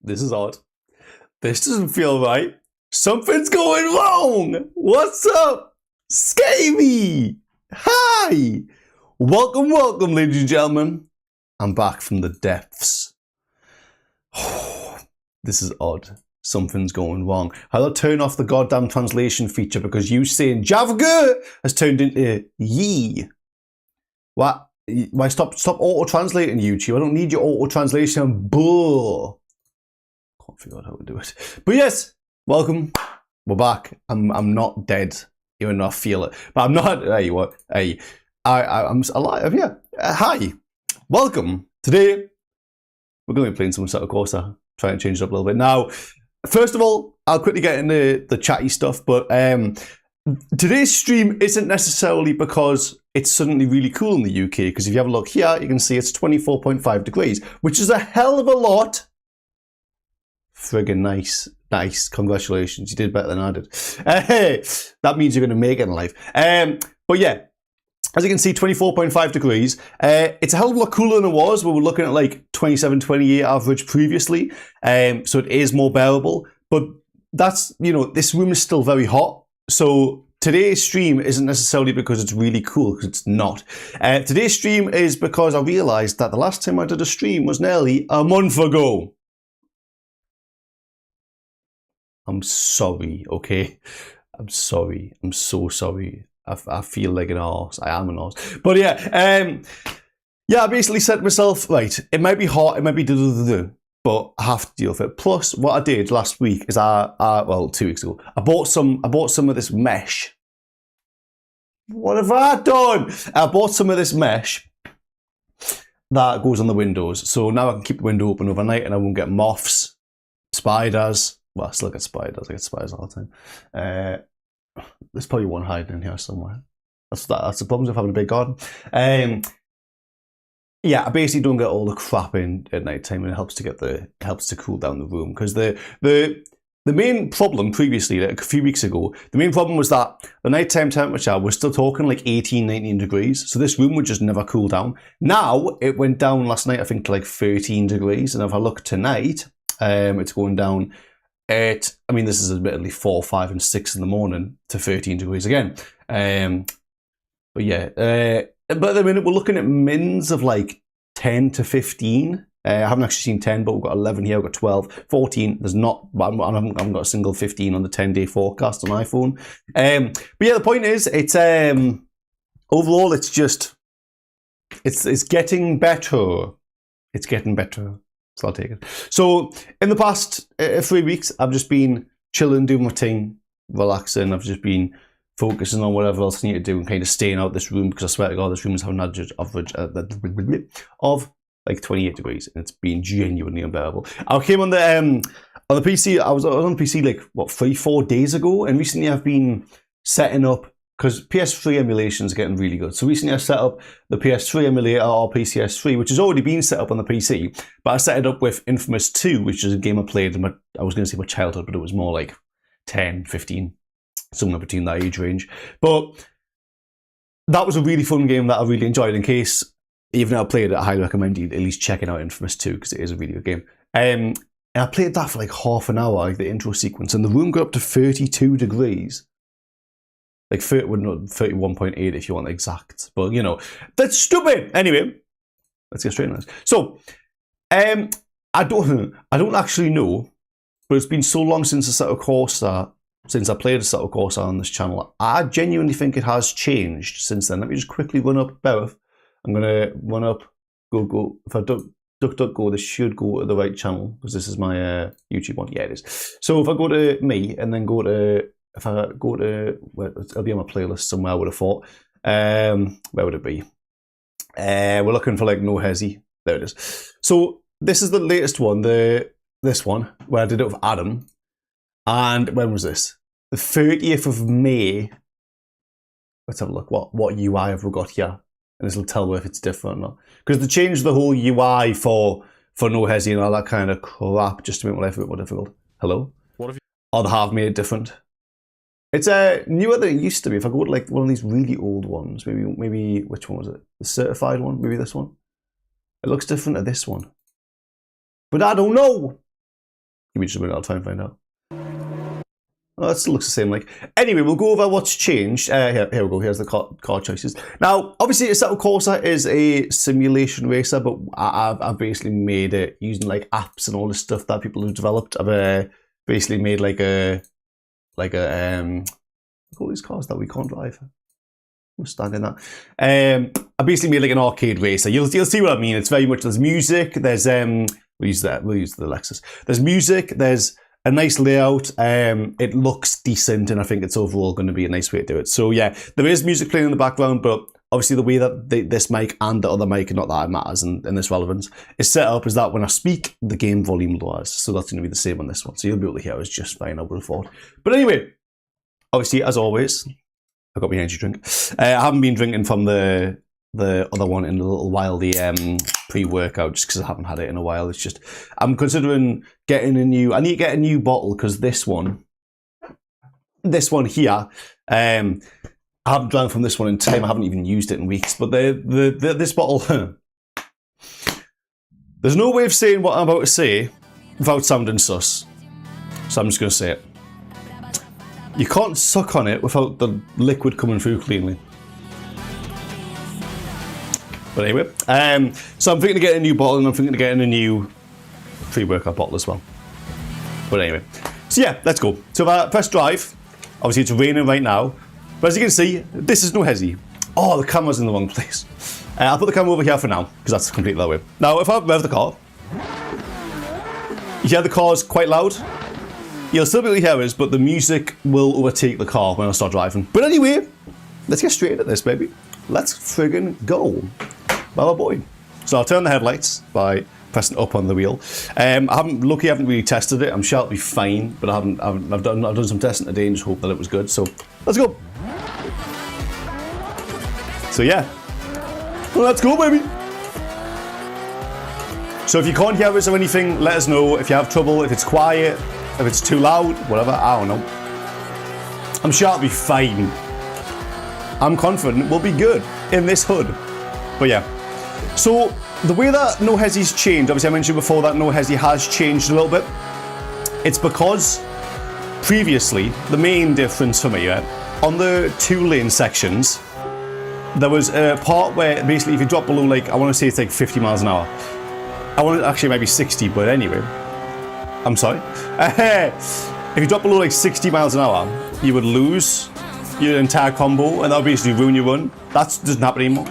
This is odd. This doesn't feel right. Something's going wrong. What's up? Scavy! Hi! Welcome, welcome, ladies and gentlemen. I'm back from the depths. This is odd. Something's going wrong. How do I turn off the goddamn translation feature because you saying Javga has turned into Yee? What? Why stop auto-translating, YouTube? I don't need your auto-translation. Bull. Can't figure out how to do it. But yes, welcome. We're back. I'm not dead, even though I feel it. But I'm not. Hey, what? Hey, I'm alive. Yeah. Hi. Welcome. Today we're going to be playing some Assetto Corsa. Trying to change it up a little bit. Now, first of all, I'll quickly get into the chatty stuff. But today's stream isn't necessarily because it's suddenly really cool in the UK. Because if you have a look here, you can see it's 24.5 degrees, which is a hell of a lot. Friggin' nice. Nice. Congratulations. You did better than I did. Hey, that means you're going to make it in life. But yeah, as you can see, 24.5 degrees. It's a hell of a lot cooler than it was. We were looking at like 27, 28 average previously. So it is more bearable. But that's, you know, this room is still very hot. So today's stream isn't necessarily because it's really cool, because it's not. Today's stream is because I realized that the last time I did a stream was nearly a month ago. I'm sorry, okay? I'm sorry. I'm so sorry. I feel like an arse. I am an arse. But yeah, I basically said to myself, right, it might be hot, it might be but I have to deal with it. Plus, what I did last week is well, 2 weeks ago, I bought some of this mesh. What have I done? I bought some of this mesh that goes on the windows. So now I can keep the window open overnight and I won't get moths, spiders. Well, I still get spiders. I get spiders all the time. There's probably one hiding in here somewhere. That's the problems of having a big garden. Yeah, I basically don't get all the crap in at night time, and it helps to cool down the room. Because the main problem previously, like a few weeks ago, the main problem was that the nighttime temperature was still talking like 18, 19 degrees. So this room would just never cool down. Now it went down last night, I think, to like 13 degrees, and if I look tonight, it's going down. I mean, this is admittedly 4, 5, and 6 in the morning to 13 degrees again. But yeah, but at the minute we're looking at mins of like 10 to 15. I haven't actually seen 10, but we've got 11 here, we've got 12, 14. There's not, I haven't got a single 15 on the 10-day forecast on iPhone. But yeah, the point is, it's overall, it's just, it's getting better. It's getting better. So I'll take it. So in the past 3 weeks, I've just been chilling, doing my thing, relaxing. I've just been focusing on whatever else I need to do and kind of staying out of this room because I swear to God, this room is having an average of like 28 degrees, and it's been genuinely unbearable. I came on the PC. I was on the PC like what 3-4 days ago, and recently I've been setting up. Because PS3 emulations are getting really good. So recently I set up the PS3 emulator or PCS3, which has already been set up on the PC. But I set it up with Infamous 2, which is a game I played in I was going to say my childhood, but it was more like 10, 15, somewhere between that age range. But that was a really fun game that I really enjoyed. In case, even though I played it, I highly recommend you at least checking out Infamous 2, because it is a really good game. And I played that for like half an hour, like the intro sequence, and the room got up to 32 degrees. Like 31.8 if you want the exact, but you know, that's stupid. Anyway, let's get straight into this. So, I don't actually know, but it's been so long since Assetto Corsa, since I played Assetto Corsa on this channel. I genuinely think it has changed since then. Let me just quickly run up, Bereth. I'm gonna run up, go. If I duck, this should go to the right channel because this is my YouTube one. Yeah, it is. So if I go to me and then go to if I go to, well, it'll be on my playlist somewhere, I would have thought. Where would it be? We're looking for like No Hesi. There it is. So this is the latest one, this one, where I did it with Adam. And when was this? The 30th of May. Let's have a look. What UI have we got here? And this will tell me if it's different or not. Because they changed the whole UI for No Hesi and all that kind of crap just to make life a bit more difficult. Hello? What have you? Or they have made it different. It's newer than it used to be. If I go to like one of these really old ones, maybe which one was it? The certified one? Maybe this one? It looks different to this one. But I don't know! Give me just a minute, I'll try and find out. Oh, that still looks the same. Like, anyway, we'll go over what's changed. Here we go. Here's the car choices. Now, obviously, Assetto Corsa is a simulation racer, but I've basically made it using like apps and all this stuff that people have developed. I've basically made like a all these cars that we can't drive. I'm standing that. I basically made like an arcade racer. You'll see what I mean. It's very much, there's music. There's we'll use the Lexus. There's music. There's a nice layout. It looks decent, and I think it's overall going to be a nice way to do it. So yeah, there is music playing in the background, but obviously the way that this mic and the other mic, not that it matters in this relevance, is set up is that when I speak, the game volume lowers. So that's going to be the same on this one. So you'll be able to hear us just fine, I would have thought. But anyway, obviously, as always, I've got my energy drink. I haven't been drinking from the other one in a little while, the pre-workout, just because I haven't had it in a while. It's just, I'm considering getting I need to get a new bottle, because this one here, I haven't drank from this one in time. I haven't even used it in weeks. But this bottle, there's no way of saying what I'm about to say without sounding sus. So I'm just going to say it. You can't suck on it without the liquid coming through cleanly. But anyway, so I'm thinking of getting a new bottle, and I'm thinking of getting a new pre-workout bottle as well. But anyway, so yeah, let's go. So if I press drive, obviously it's raining right now, but as you can see, this is No Hesi. Oh, the camera's in the wrong place. I'll put the camera over here for now, because that's completely that way. Now, if I rev the car, you hear the car's quite loud. You'll still be able to hear us, but the music will overtake the car when I start driving. But anyway, let's get straight into this, baby. Let's friggin' go. Well, boy. So I'll turn the headlights by pressing up on the wheel. I haven't really tested it. I'm sure it'll be fine, but I've done some testing today and just hope that it was good. So let's go. So yeah, well, let's go, baby. So if you can't hear us or anything, let us know. If you have trouble, if it's quiet, if it's too loud, whatever, I don't know. I'm sure it'll be fine. I'm confident we'll be good in this hood. But yeah. So the way that No Hesi's changed, obviously I mentioned before that No Hesi has changed a little bit. It's because previously, the main difference for me, on the 2-lane sections, there was a part where basically if you drop below, like, I want to say it's like 50 miles an hour. I want to actually maybe 60, but anyway. I'm sorry. If you drop below like 60 miles an hour, you would lose your entire combo, and that would basically ruin your run. That doesn't happen anymore.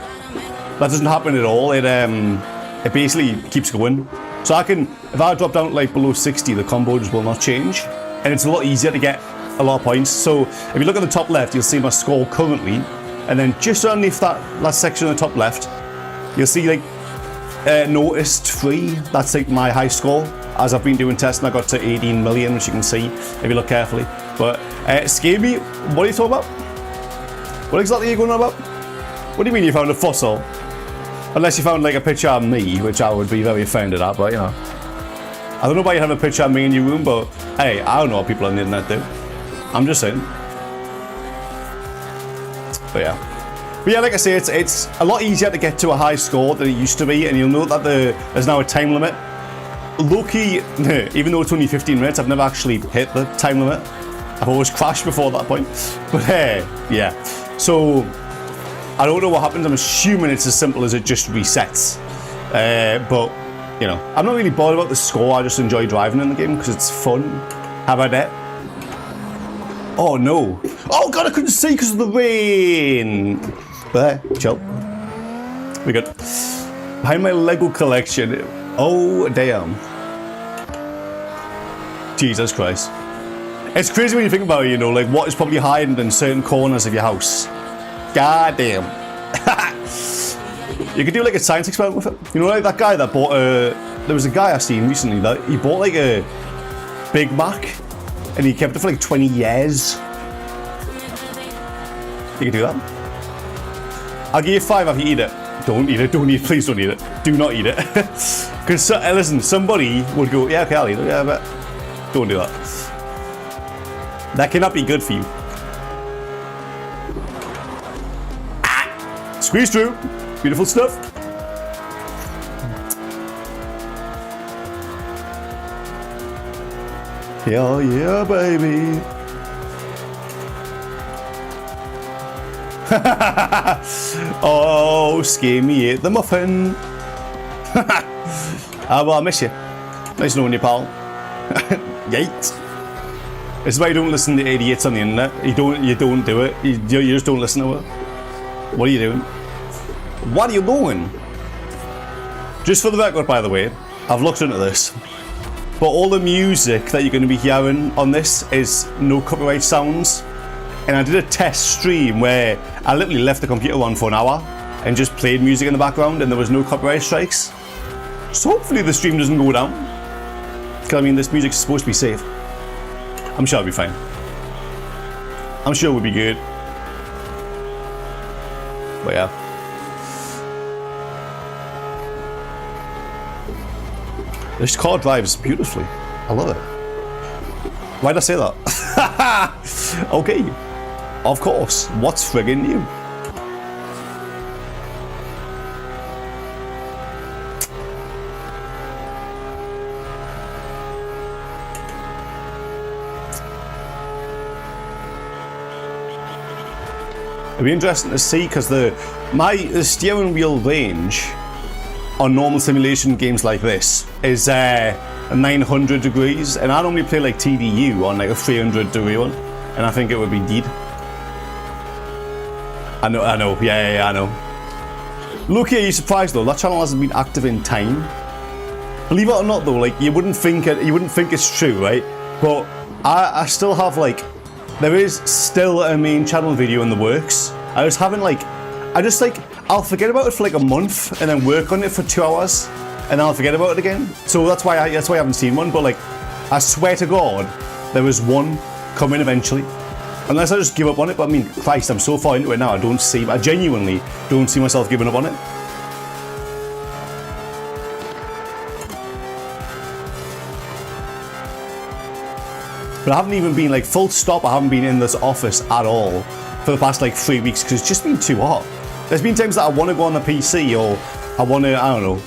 That doesn't happen at all. It basically keeps going. So if I drop down like below 60, the combo just will not change, and it's a lot easier to get a lot of points. So if you look at the top left, you'll see my score currently, and then just underneath that last section on the top left, you'll see like noticed 3. That's like my high score. As I've been doing testing, I got to 18 million, which you can see if you look carefully. But Scabby, what are you talking about? What exactly are you going on about? What do you mean you found a fossil? Unless you found like a picture of me, which I would be very offended at, but you know. I don't know why you have a picture of me in your room, but hey, I don't know what people on the internet do. I'm just saying. But yeah, like I say, it's a lot easier to get to a high score than it used to be, and you'll note that there's now a time limit. Low-key, even though it's only 15 minutes, I've never actually hit the time limit. I've always crashed before that point. But yeah. So, I don't know what happens. I'm assuming it's as simple as it just resets. But, you know, I'm not really bothered about the score. I just enjoy driving in the game because it's fun. How about that? Oh, no. Oh, God, I couldn't see because of the rain. But chill. We're good. Behind my Lego collection. Oh, damn. Jesus Christ. It's crazy when you think about it, you know, like what is probably hiding in certain corners of your house. God damn. You could do like a science experiment with it. You know, like that guy that bought there was a guy I seen recently that he bought like a Big Mac and he kept it for like 20 years. You could do that. I'll give you 5 if you eat it. Don't eat it, don't eat it, please don't eat it. Do not eat it. Because, listen, somebody would go, yeah, okay, I'll eat it, yeah, but don't do that. That cannot be good for you. Ah! Squeeze through. Beautiful stuff. Hell yeah, baby. Oh, Scammy ate the muffin. Well, I miss you. Nice knowing you, pal. Yikes. This is why you don't listen to idiots on the internet. You don't do it. You just don't listen to it. What are you doing? What are you doing? Just for the record, by the way, I've looked into this. But all the music that you're going to be hearing on this is no copyright sounds. And I did a test stream where I literally left the computer on for an hour and just played music in the background and there was no copyright strikes. So hopefully the stream doesn't go down. Because I mean, this music's supposed to be safe. I'm sure it'll be fine. I'm sure we'll be good. But yeah. This car drives beautifully. I love it. Why'd I say that? Okay. Of course. What's friggin' new? It'll be interesting to see because the steering wheel range on normal simulation games like this is 900 degrees, and I normally play like TDU on like a 300 degree one, and I think it would be dead. I know, yeah, I know. Look here, you surprised though? That channel hasn't been active in time. Believe it or not though, like you wouldn't think it's true, right? But I still have like, there is still a main channel video in the works. I'll forget about it for like a month and then work on it for 2 hours and then I'll forget about it again. So that's why I haven't seen one. But like, I swear to God, there was one coming eventually. Unless I just give up on it. But I mean, Christ, I'm so far into it now. I genuinely don't see myself giving up on it. But I haven't even been like full stop. I haven't been in this office at all for the past like 3 weeks because it's just been too hot. There's been times that I want to go on the PC or I want to, I don't know,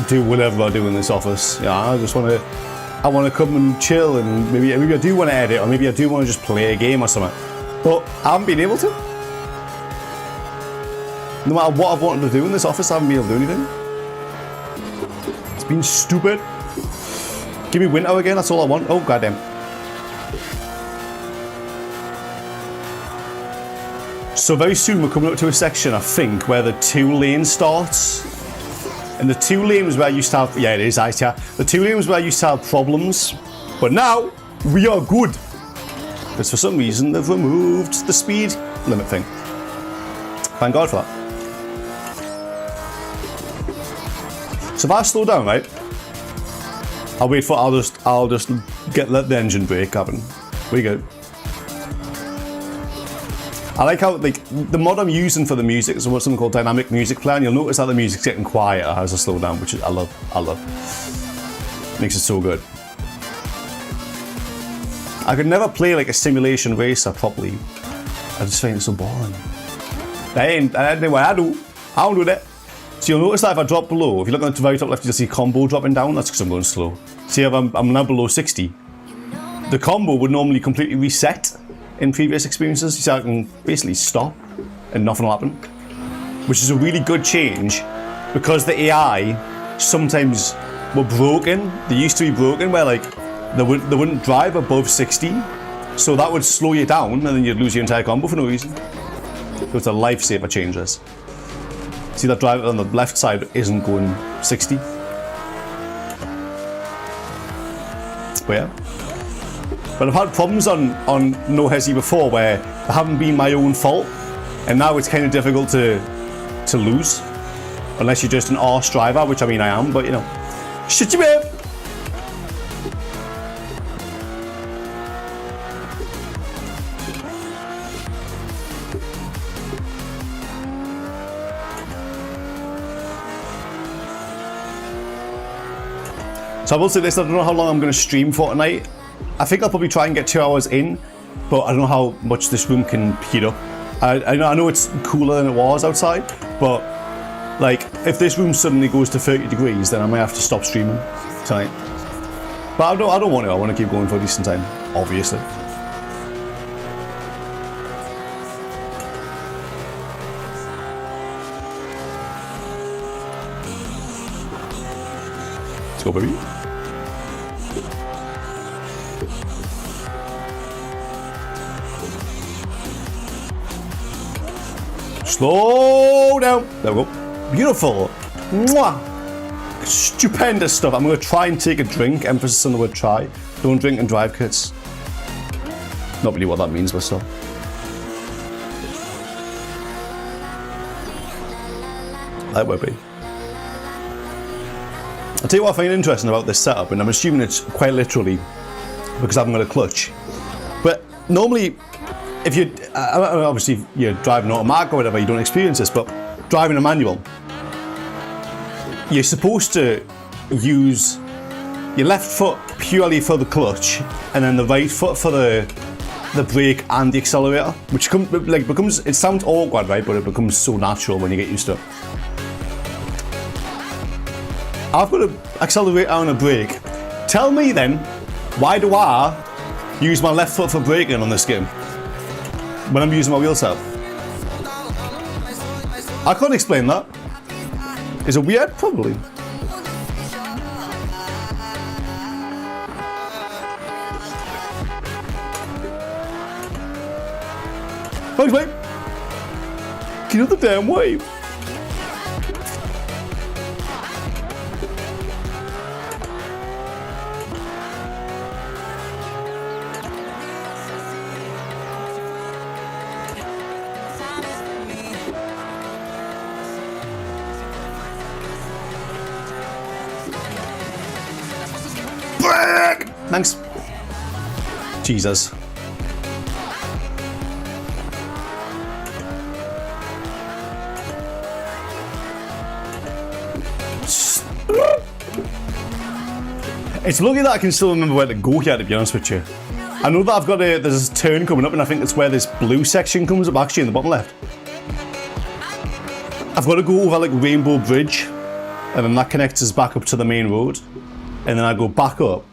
do whatever I do in this office. Yeah, I want to come and chill and maybe I do want to edit or maybe I do want to just play a game or something. But I haven't been able to. No matter what I've wanted to do in this office, I haven't been able to do anything. It's been stupid. Give me winter again, that's all I want. Oh, goddamn. So very soon we're coming up to a section, I think, where the 2 lane starts. And the 2 lane was where I used to have, yeah it is ice, yeah. The 2 lane was where I used to have problems. But now, we are good. Because for some reason they've removed the speed limit thing. Thank God for that. So if I slow down, right? I'll just let the engine brake happen. We go. I like how like the mod I'm using for the music is something called dynamic music player, and you'll notice that the music's getting quieter as I slow down, which I love. Makes it so good. I could never play like a simulation racer properly. I just find it so boring. Anyway, I don't do that. So you'll notice that if I drop below, if you look at the very top left, you'll see combo dropping down. That's because I'm going slow. See if I'm now below 60. The combo would normally completely reset in previous experiences, so I can basically stop and nothing will happen. Which is a really good change because the AI sometimes were broken. They used to be broken where like they wouldn't drive above 60, so that would slow you down and then you'd lose your entire combo for no reason. So it's a lifesaver change this. See that driver on the left side isn't going 60. But yeah. But I've had problems on No Hesi before where they haven't been my own fault, and now it's kind of difficult to lose. Unless you're just an arse driver, which I mean I am, but you know. Shut your mouth! So I will say this, I don't know how long I'm going to stream for tonight. I think I'll probably try and get 2 hours in, but I don't know how much this room can heat up. I know it's cooler than it was outside, but like if this room suddenly goes to 30 degrees, then I might have to stop streaming tonight. But I don't want to. I want to keep going for a decent time, obviously. Let's go, baby. Slow down. There we go. Beautiful. Mwah. Stupendous stuff. I'm going to try and take a drink. Emphasis on the word try. Don't drink and drive, kids. Not really what that means, but still. That would be. I'll tell you what I find interesting about this setup, and I'm assuming it's quite literally because I haven't got a clutch. But normally, if you obviously if you're driving automatic or whatever, you don't experience this, but driving a manual, you're supposed to use your left foot purely for the clutch and then the right foot for the brake and the accelerator, which becomes, it sounds awkward, right, but it becomes so natural when you get used to it. I've got an accelerator and a brake. Tell me then, why do I use my left foot for braking on this game when I'm using my wheel setup? I can't explain that. Is it weird? Probably. Thanks, mate. Get out the damn way. Thanks. Jesus. It's lucky that I can still remember where to go here, to be honest with you. I know that I've got there's a turn coming up, and I think that's where this blue section comes up, actually in the bottom left. I've got to go over like Rainbow Bridge, and then that connects us back up to the main road, and then I go back up,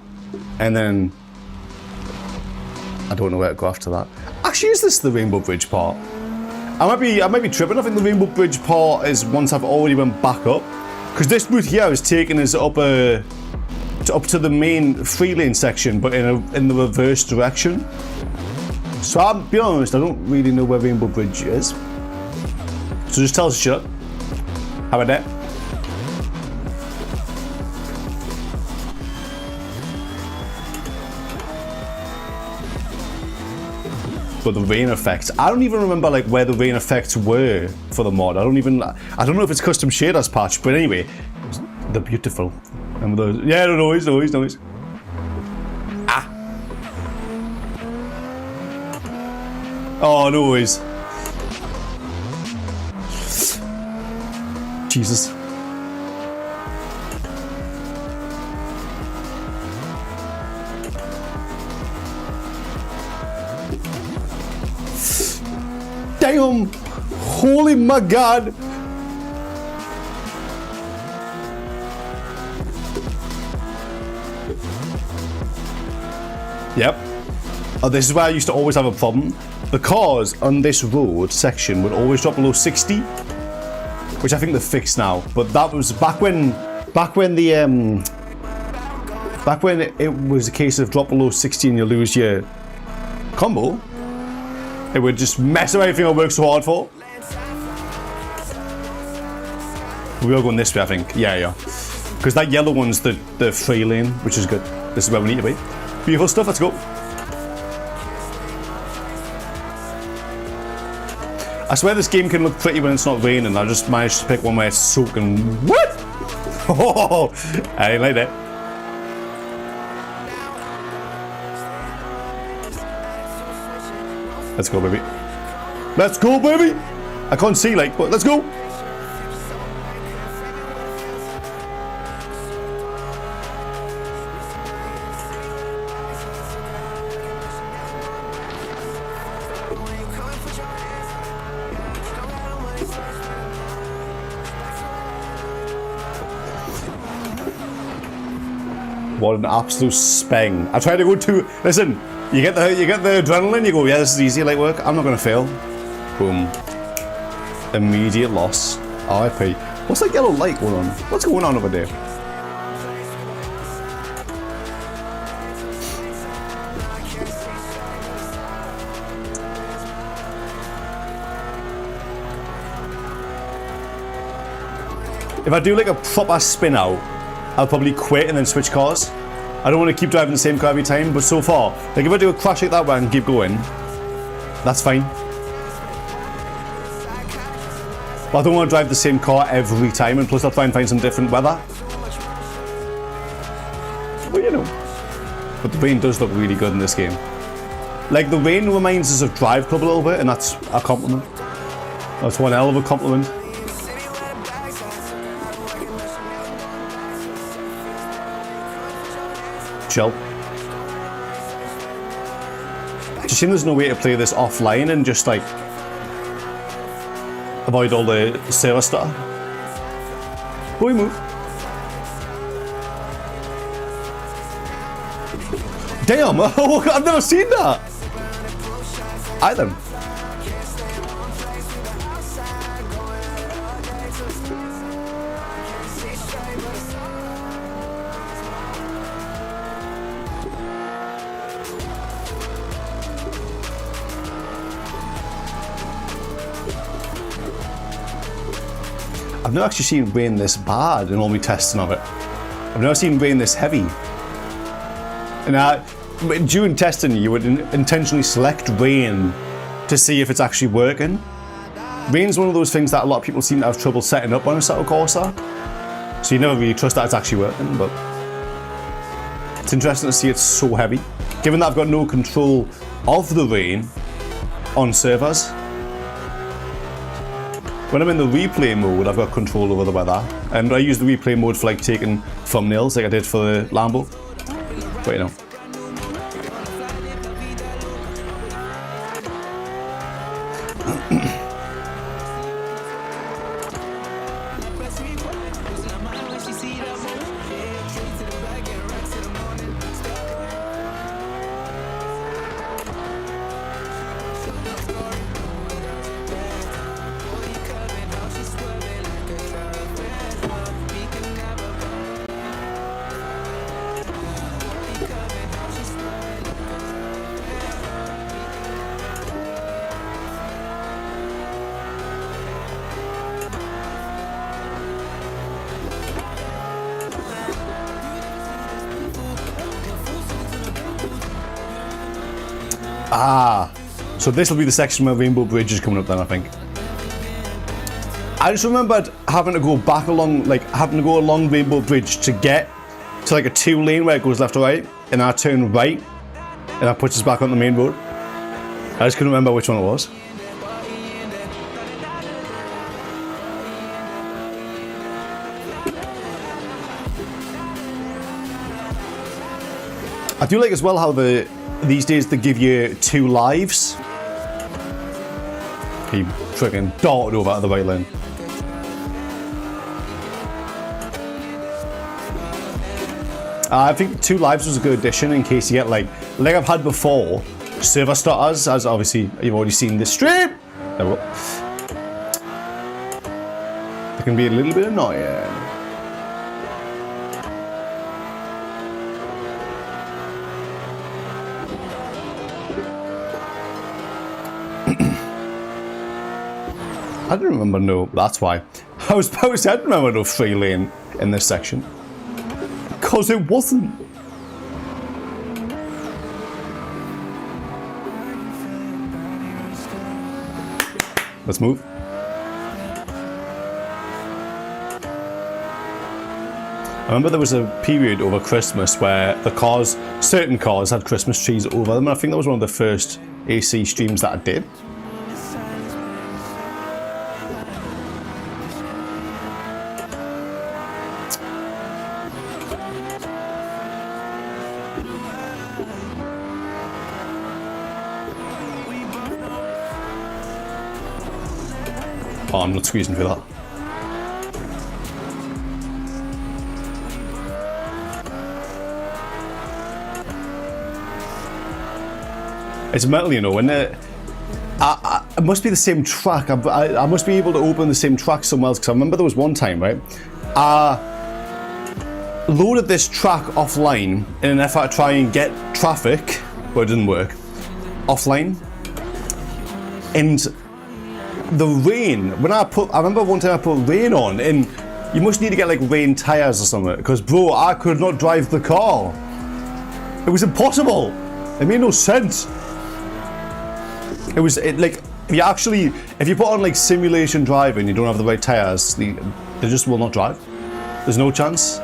and then I don't know where to go after that. Actually, is this the Rainbow Bridge part? I might be tripping. I think the Rainbow Bridge part is once I've already went back up, because this route here is taking us up to the main 3-lane section, but in the reverse direction. So I'll be honest, I don't really know where Rainbow Bridge is. So just tell us to shut up. How about that? But the rain effects, I don't even remember like where the rain effects were for the mod. I don't know if it's custom shaders patch, but anyway, they're beautiful. Remember those? Yeah, no noise. Ah. Oh, noise. Jesus. Damn! Holy my God! Yep. Oh, this is where I used to always have a problem. The cars on this road section would always drop below 60, which I think they're fixed now. But that was back when it was a case of drop below 60 and you lose your combo. It would just mess up everything I worked so hard for. We are going this way, I think. Yeah. Because that yellow one's the 3-lane, which is good. This is where we need to be. Beautiful stuff, let's go. I swear this game can look pretty when it's not raining. I just managed to pick one where it's soaking. What? Oh, I didn't like that. Let's go, baby. Let's go, baby. I can't see, like, but let's go. What an absolute speng. I tried to go too. Listen, you get the adrenaline, you go, yeah, this is easy, light work. I'm not gonna fail. Boom. Immediate loss. RIP. What's that yellow light going on? What's going on over there? If I do like a proper spin out, I'll probably quit and then switch cars. I don't want to keep driving the same car every time, but so far, like if I do a crash like that way and keep going, that's fine. But I don't want to drive the same car every time, and plus I'll try and find some different weather. Well, you know. But the rain does look really good in this game. Like, the rain reminds us of Drive Club a little bit, and that's a compliment. That's one hell of a compliment. Chill. It's a shame there's no way to play this offline and just like avoid all the server stuff. Boy, move. Damn! I've never seen that! Either. I've never actually seen rain this bad in all my testing of it. I've never seen rain this heavy. And during testing, you would intentionally select rain to see if it's actually working. Rain's one of those things that a lot of people seem to have trouble setting up on Assetto Corsa. So you never really trust that it's actually working, but it's interesting to see it's so heavy. Given that I've got no control of the rain on servers, when I'm in the replay mode, I've got control over the weather, and I use the replay mode for like taking thumbnails, like I did for the Lambo. But you know. Ah, so this will be the section where Rainbow Bridge is coming up then, I think. I just remembered having to go back along, like having to go along Rainbow Bridge to get to like a 2-lane where it goes left or right, and I turn right, and that puts us back on the main road. I just couldn't remember which one it was. I do like as well how these days they give you 2 lives. He freaking darted over to the right lane. I think 2 lives was a good addition in case you get like I've had before, server starters, as obviously you've already seen this stream. There we go. It can be a little bit annoying. I didn't remember no, that's why. I was about to say, I didn't remember no 3 lane in this section. Because it wasn't. Let's move. I remember there was a period over Christmas where the cars, certain cars had Christmas trees over them. And I think that was one of the first AC streams that I did. Oh, I'm not squeezing through that. It's metal, you know, and it must be the same track. I must be able to open the same track somewhere else, because I remember there was one time, right? I loaded this track offline in an effort to try and get traffic, but it didn't work. Offline. And the rain, I remember one time I put rain on, and you must need to get like rain tires or something, because bro, I could not drive the car. It was impossible. It made no sense. Like, if you put on like simulation driving and you don't have the right tires, they just will not drive. There's no chance.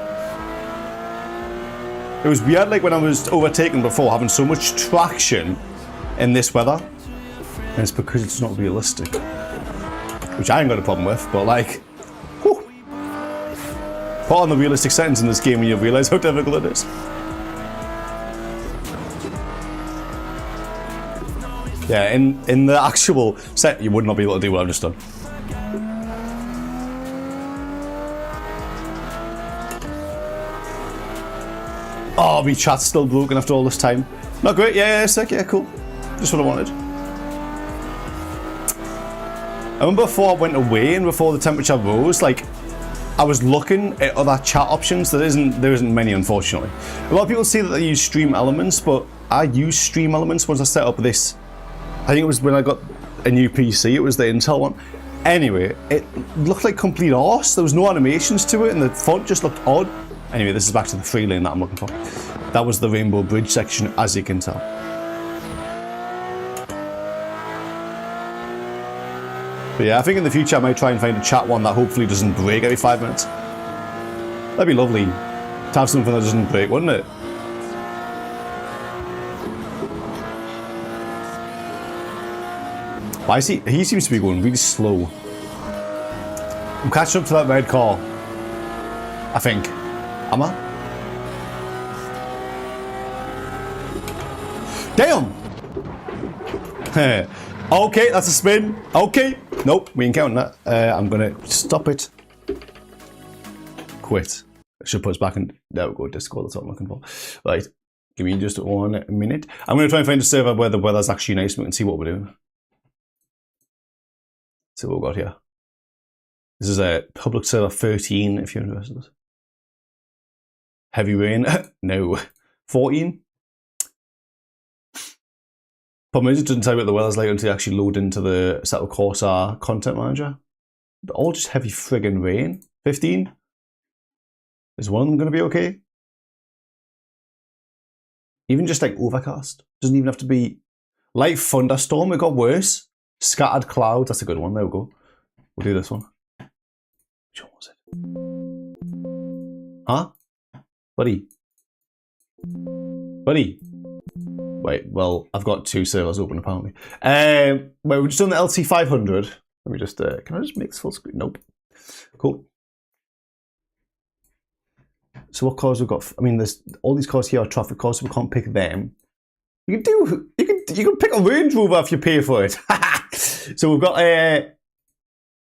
It was weird, like when I was overtaken before, having so much traction in this weather. And it's because it's not realistic. Which I ain't got a problem with, but like, whew. Put on the realistic settings in this game and you'll realise how difficult it is. Yeah, in the actual set, you would not be able to do what I've just done. Oh, my chat's still broken after all this time. Not great, yeah, sick, yeah, cool. Just what I wanted. I remember before I went away and before the temperature rose, like, I was looking at other chat options. There isn't many, unfortunately. A lot of people say that they use Stream Elements, but I use Stream Elements once I set up this. I think it was when I got a new PC, it was the Intel one. Anyway, it looked like complete arse. There was no animations to it and the font just looked odd. Anyway, this is back to the free lane that I'm looking for. That was the Rainbow Bridge section, as you can tell. But yeah, I think in the future I might try and find a chat one that hopefully doesn't break every 5 minutes. That'd be lovely to have something that doesn't break, wouldn't it? Why is he seems to be going really slow. I'm catching up to that red car. I think. Am I? Damn! Okay, that's a spin. Okay. Nope, we ain't counting that. I'm gonna stop it. Quit. I should put us back in. There we go, Discord, that's what I'm looking for. Right, give me just 1 minute. I'm gonna try and find a server where the weather's actually nice and we can see what we're doing. See what we've got here. This is a public server 13 if you're interested. Heavy rain? No. 14? Problem is, it doesn't tell you what the weather's like until you actually load into the Assetto Corsa content manager. But all just heavy friggin' rain. 15? Is one of them going to be okay? Even just like overcast. Doesn't even have to be light thunderstorm. It got worse. Scattered clouds. That's a good one. There we go. We'll do this one. Which one was it? Huh? Buddy? Buddy? Wait, well, I've got 2 servers open apparently. Wait, we've just done the LT500. Let me just, can I just make this full screen? Nope. Cool. So what cars we've got? I mean, there's all these cars here are traffic cars, so we can't pick them. You can pick a Range Rover if you pay for it. So we've got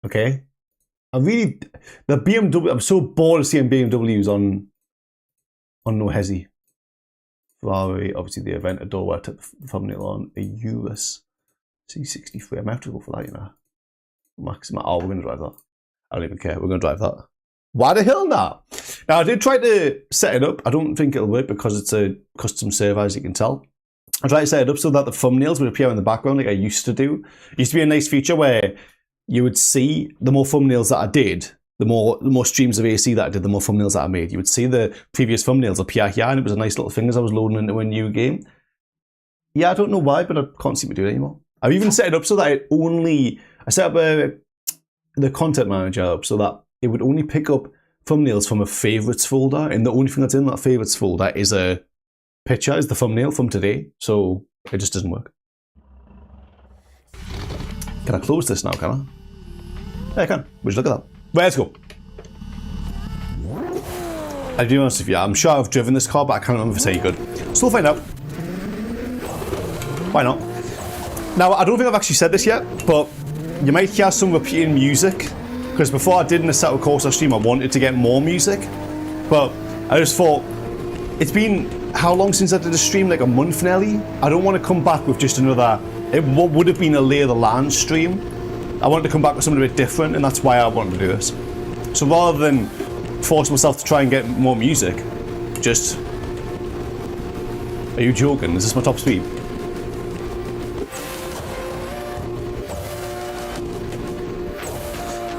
okay. The BMW. I'm so bored of seeing BMWs on No Hesi. Ferrari, obviously the event at where I took the thumbnail on a Urus C63. I might have to go for that, you know. Maximum. Oh, we're going to drive that. I don't even care. We're going to drive that. Why the hell not? Now, I did try to set it up. I don't think it'll work because it's a custom server, as you can tell. I tried to set it up so that the thumbnails would appear in the background like I used to do. It used to be a nice feature where you would see the more thumbnails that I did, the more streams of AC that I did, the more thumbnails that I made. You would see the previous thumbnails appear here, and it was a nice little thing as I was loading into a new game. Yeah, I don't know why, but I can't seem to do it anymore. I've even set it up so that I set up the content manager up so that it would only pick up thumbnails from a favorites folder, and the only thing that's in that favorites folder is a picture, is the thumbnail from today, so it just doesn't work. Can I close this now, can I? Yeah, I can. Would you look at that? Right, let's go. I'll be honest with you, I'm sure I've driven this car, but I can't remember if it's any good. So we'll find out. Why not? Now, I don't think I've actually said this yet, but you might hear some repeating music, because before I did an Assetto Corsa stream, I wanted to get more music, but I just thought, it's been how long since I did a stream? Like a month nearly? I don't want to come back with just another, what would have been a Lay of the Land stream. I wanted to come back with something a bit different, and that's why I wanted to do this. So rather than force myself to try and get more music, just... Are you joking? Is this my top speed?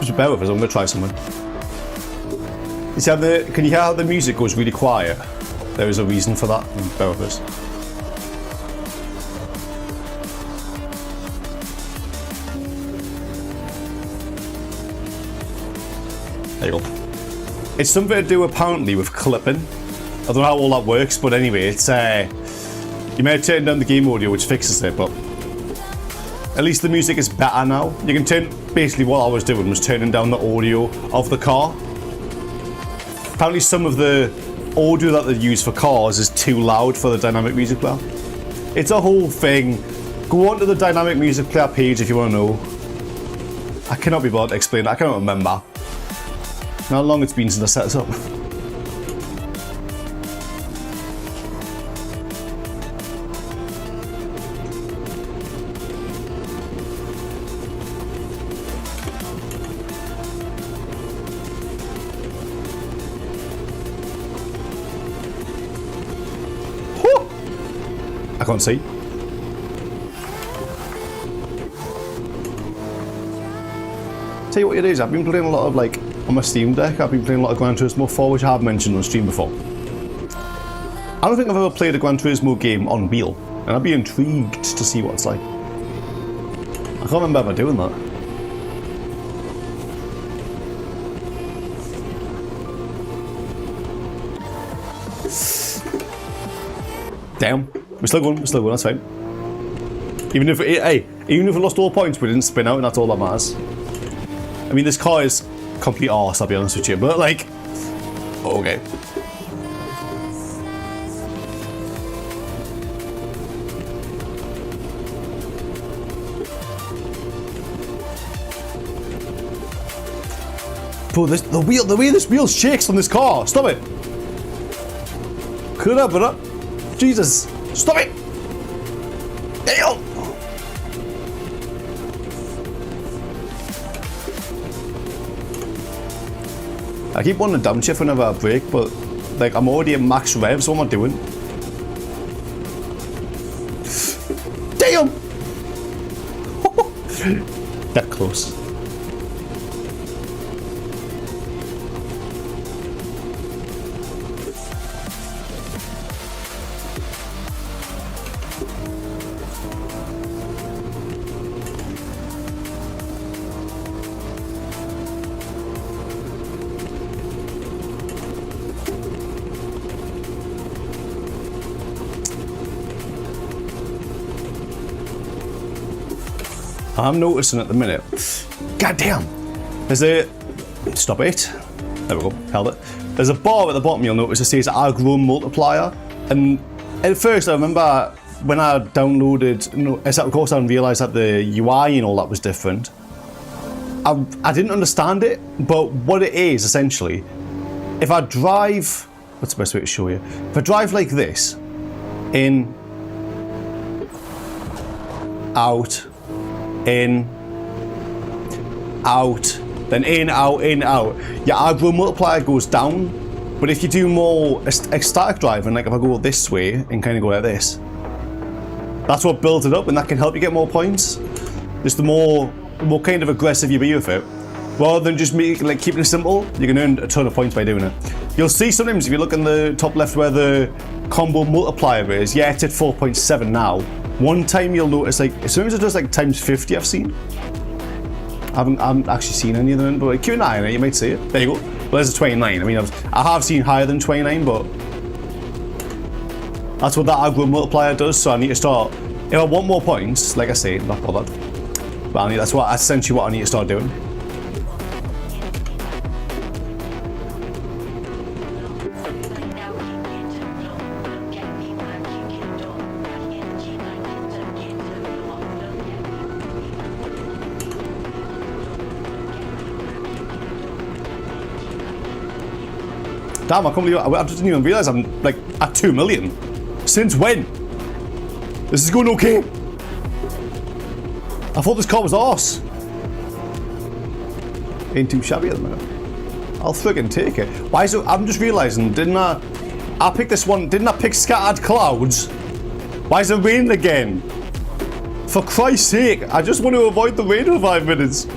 Just bear with us, I'm going to try something. You see how can you hear how the music goes really quiet? There is a reason for that, bear with us. There you go. It's something to do apparently with clipping. I don't know how all that works, but anyway, it's you may have turned down the game audio, which fixes it, but at least the music is better now. You can turn, basically what I was doing was turning down the audio of the car. Apparently some of the audio that they use for cars is too loud for the dynamic music player. It's a whole thing. Go on to the dynamic music player page if you want to know. I cannot be bothered to explain it. I cannot remember how long it's been since I set this up. I can't see. Tell you what it is, I've been playing a lot of, like, on my Steam Deck, I've been playing a lot of Gran Turismo 4, which I have mentioned on stream before. I don't think I've ever played a Gran Turismo game on wheel, and I'd be intrigued to see what it's like. I can't remember ever doing that. Damn. We're still going, that's fine. Even if even if we lost all points, we didn't spin out, and that's all that matters. I mean, this car is complete arse, I'll be honest with you, but like, okay. Bro, the way this wheel shakes on this car, stop it. Cut up, brother. Jesus. Stop it! Damn! I keep wanting to downshift whenever I brake, but like I'm already at max rev, so what am I doing? Damn! That close. I'm noticing at the minute, god damn, there's a, stop it, there we go, held it. There's a bar at the bottom you'll notice that says I've grown multiplier, and at first I remember when I downloaded Assetto Corsa and realised that the UI and all that was different, I didn't understand it, but what it is essentially, if I drive, what's the best way to show you? If I drive like this, in, out, in, out, then in, out, your aggro multiplier goes down, but if you do more static driving, like if I go this way and kind of go like this, that's what builds it up, and that can help you get more points. Just the more kind of aggressive you be with it, rather than just keeping it simple, you can earn a ton of points by doing it. You'll see sometimes if you look in the top left where the combo multiplier is, yeah, it's at 4.7 now, one time you'll notice, like, as soon as it does like times 50, I've seen. I haven't actually seen any of them, but like, keep an eye on it, you might see it. There you go. Well, there's a 29. I mean, I have seen higher than 29, but that's what that aggro multiplier does. So I need to start. If I want more points, like I say, I'm not bothered. But that's essentially what I need to start doing. Damn, I can't believe I didn't even realise I'm like at 2 million. Since when? This is going okay. I thought this car was arse. Ain't too shabby at the minute. I'll friggin' take it. Why is it? I'm just realising, didn't I pick this one? Didn't I pick scattered clouds? Why is it raining again? For Christ's sake, I just want to avoid the rain for 5 minutes.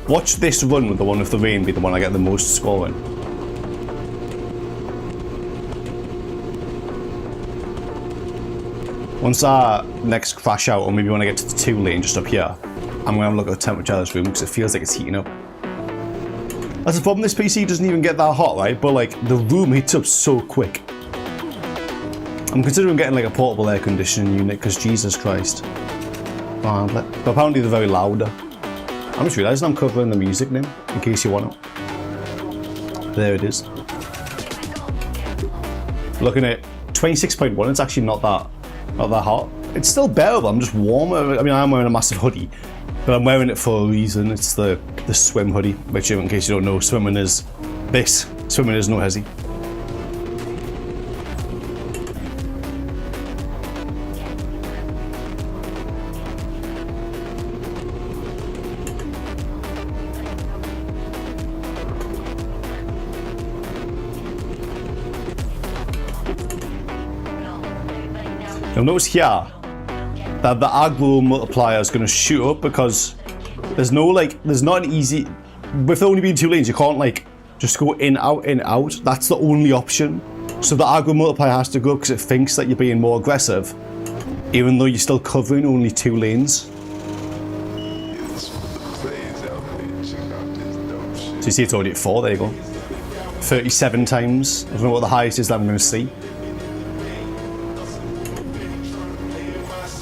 Watch this run with the one with the rain be the one I get the most scoring. Once I next crash out, or maybe when I get to the 2 lane just up here, I'm going to have a look at the temperature of this room because it feels like it's heating up. That's the problem, this PC doesn't even get that hot, right? But like, the room heats up so quick. I'm considering getting like a portable air conditioning unit because Jesus Christ. But apparently they're very loud. I'm just realising I'm covering the music now, in case you want it. There it is. Looking at 26.1, it's actually not that hot. It's still bearable, I'm just warmer. I mean, I am wearing a massive hoodie, but I'm wearing it for a reason. It's the swim hoodie, which, in case you don't know, swimming is this. Swimming is no hesi. You'll notice here that the aggro multiplier is going to shoot up because there's not an easy, with there only being 2 lanes, you can't like just go in, out. That's the only option. So the aggro multiplier has to go because it thinks that you're being more aggressive, even though you're still covering only 2 lanes. So you see it's already at 4, there you go. 37 times. I don't know what the highest is that I'm going to see.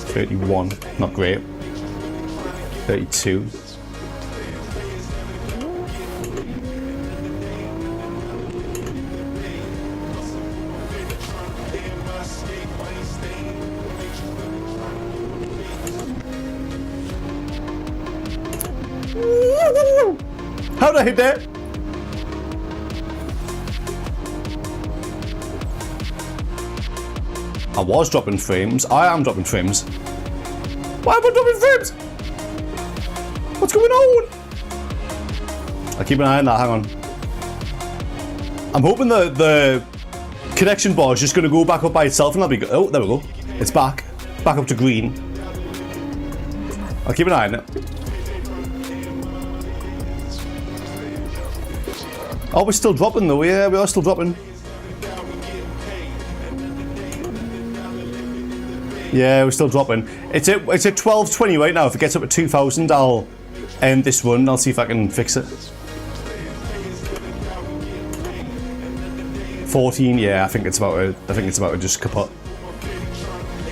31, not great. 32. How did I hit that? I was dropping frames. I am dropping frames. Why am I dropping frames? What's going on? I'll keep an eye on that, hang on. I'm hoping the connection bar is just going to go back up by itself and that'll be good. Oh, there we go. It's back. Back up to green. I'll keep an eye on it. Oh, we're still dropping though. Yeah, we are still dropping. Yeah, we're still dropping. It's at 1220 right now. If it gets up at 2000, I'll end this run. I'll see if I can fix it. 14, yeah, I think it's about to just kaput.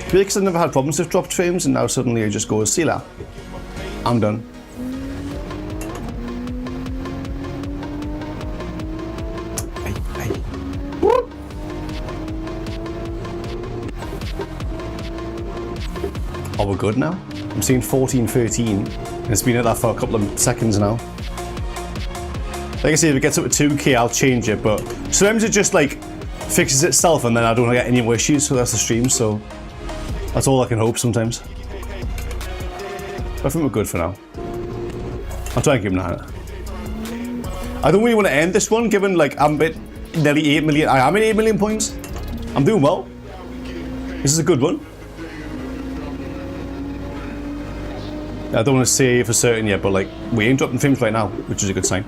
Really, because I've never had problems with dropped frames, and now suddenly it just goes, see ya. I'm done. Oh, we're good now? I'm seeing 14, 13. And it's been at that for a couple of seconds now. Like I say, if it gets up to 2K, I'll change it, but sometimes it just like fixes itself and then I don't get any more issues for the rest of the stream, so that's all I can hope sometimes. But I think we're good for now. I'll try and keep an eye on it. I don't really want to end this one, given like I'm at nearly 8 million. I am at 8 million points. I'm doing well. This is a good one. I don't want to say for certain yet, but like we ain't dropping frames right now, which is a good sign.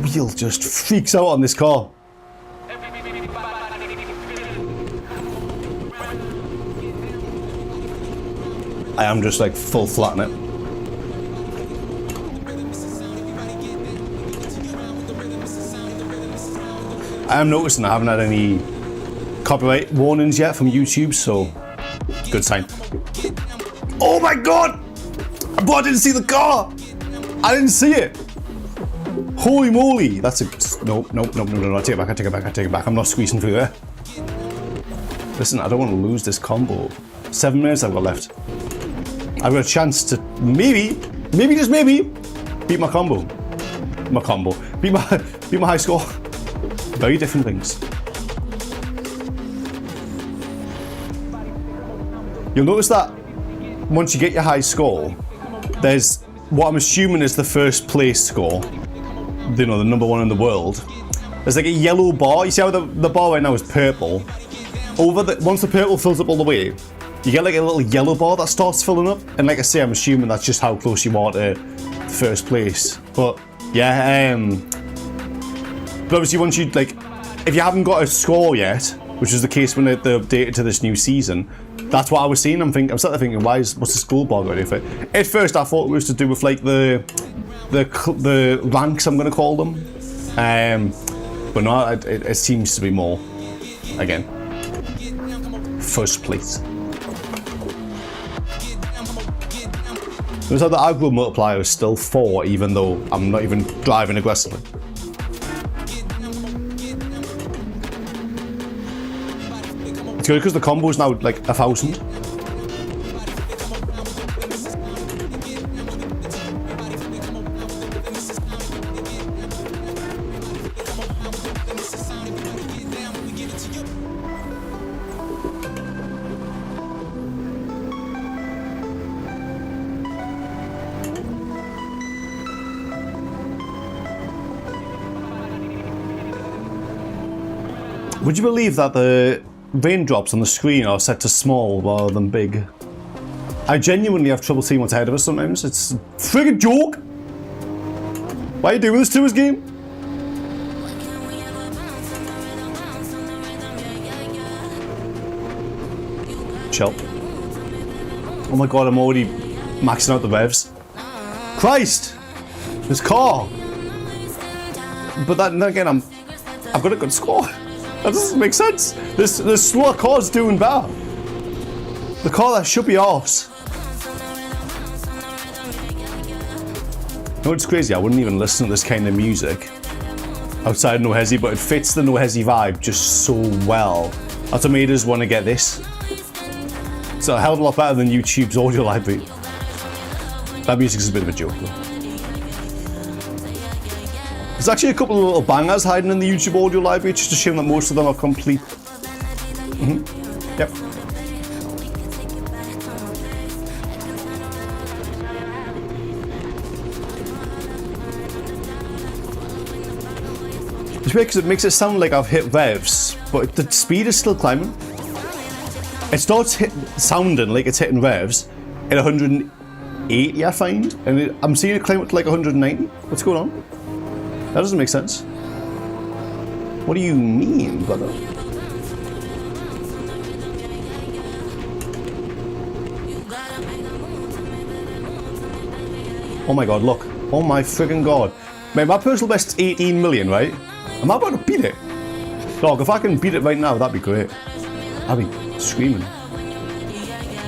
wheel just freaks out on this car. I am just like full flat in it. I am noticing I haven't had any copyright warnings yet from YouTube, so good sign. Oh my god! But I didn't see the car! I didn't see it! Holy moly! That's a... No, I take it back. I'm not squeezing through there. Listen, I don't want to lose this combo. 7 minutes I've got left. I've got a chance to maybe just maybe, beat my combo. Beat my high score. Very different things. You'll notice that once you get your high score, there's what I'm assuming is the first place score. You know, the number one in the world. There's like a yellow bar. You see how the bar right now is purple? Once the purple fills up all the way, you get like a little yellow bar that starts filling up. And like I say, I'm assuming that's just how close you are to first place. But yeah, but obviously once you like, if you haven't got a score yet, which is the case when they updated to this new season, that's what I was seeing. I'm sat there thinking, what's the school bar going for? At first I thought it was to do with like the ranks, I'm going to call them. But no, it seems to be more, again, first place. Notice how the aggro multiplier is still 4, even though I'm not even driving aggressively. It's good because the combo is now like 1,000. Would you believe that the raindrops on the screen are set to small rather than big? I genuinely have trouble seeing what's ahead of us sometimes. It's a friggin' joke! Why are you doing this to us, game? Chill. Oh my god, I'm already maxing out the revs. Christ! This car! But then again, I've got a good score. That doesn't make sense. This slower car's doing better. The car that should be ours. You know what's crazy? I wouldn't even listen to this kind of music outside No Hesi, but it fits the No Hesi vibe just so well. That's what made us want to get this. It's a hell of a lot better than YouTube's audio library. That music's a bit of a joke though. There's actually a couple of little bangers hiding in the YouTube audio library. It's just a shame that most of them are complete. Yep. It's weird because it makes it sound like I've hit revs, but the speed is still climbing. It starts sounding like it's hitting revs at 180, I find, and I'm seeing it climb up to like 190. What's going on? That doesn't make sense. What do you mean, brother? Oh my god, look. Oh my friggin' god. Man, my personal best's 18 million, right? Am I about to beat it? Dog, if I can beat it right now, that'd be great. I'd be screaming.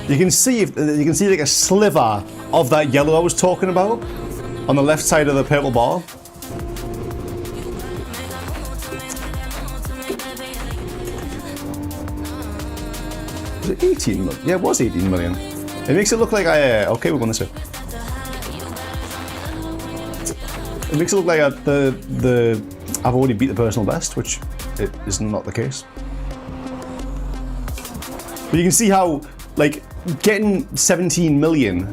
You can see like a sliver of that yellow I was talking about on the left side of the purple bar. Was it 18 million? Yeah, it was 18 million. It makes it look like okay, we're going this way. It makes it look like I've already beat the personal best, which it is not the case. But you can see how, like, getting 17 million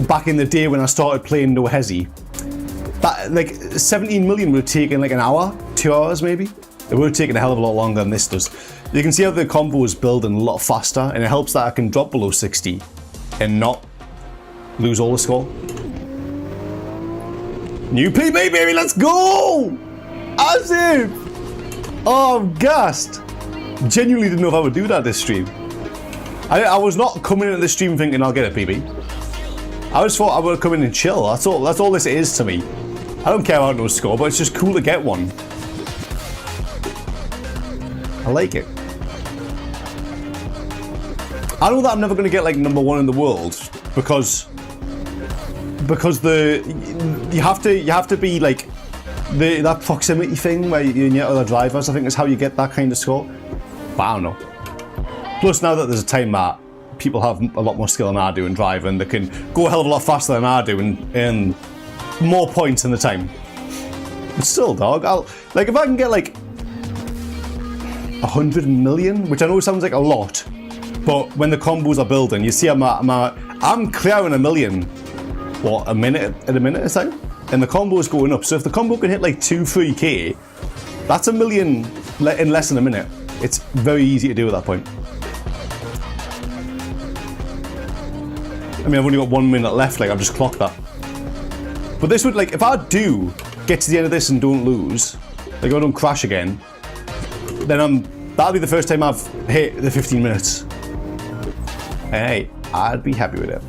back in the day when I started playing No Hesi, that, like, 17 million would have taken like an hour, 2 hours maybe. It would have taken a hell of a lot longer than this does. You can see how the combo is building a lot faster, and it helps that I can drop below 60 and not lose all the score. New PB, baby, let's go! As if! Oh, I'm gassed. Genuinely didn't know if I would do that this stream. I was not coming into the stream thinking I'll get a PB. I just thought I would come in and chill. That's all this is to me. I don't care about no score, but it's just cool to get one. I like it. I know that I'm never going to get like #1 in the world because you have to be like that proximity thing where you're near other drivers. I think is how you get that kind of score. But I don't know. Plus now that there's a time that people have a lot more skill than I do in driving, they can go a hell of a lot faster than I do and more points in the time. But still, dog, if I can get like 100 million, which I know sounds like a lot, but when the combos are building, you see I'm clearing 1 million, what, a minute at a time? And the combo is going up, so if the combo can hit like 2-3k, that's 1 million in less than a minute. It's very easy to do at that point. I mean, I've only got 1 minute left, like I've just clocked that. But this would, like, if I do get to the end of this and don't lose, like I don't crash again, then that'll be the first time I've hit the 15 minutes. And hey, I'd be happy with it.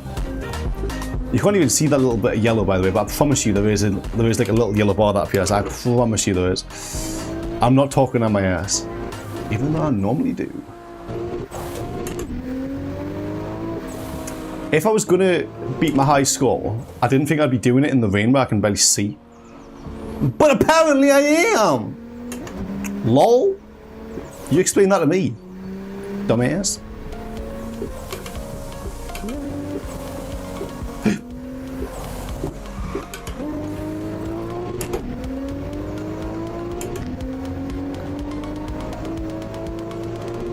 You can't even see that little bit of yellow, by the way, but I promise you there is like a little yellow bar that appears. I promise you there is. I'm not talking on my ass, even though I normally do. If I was gonna beat my high score, I didn't think I'd be doing it in the rain where I can barely see. But apparently I am! LOL? You explain that to me, dumbass.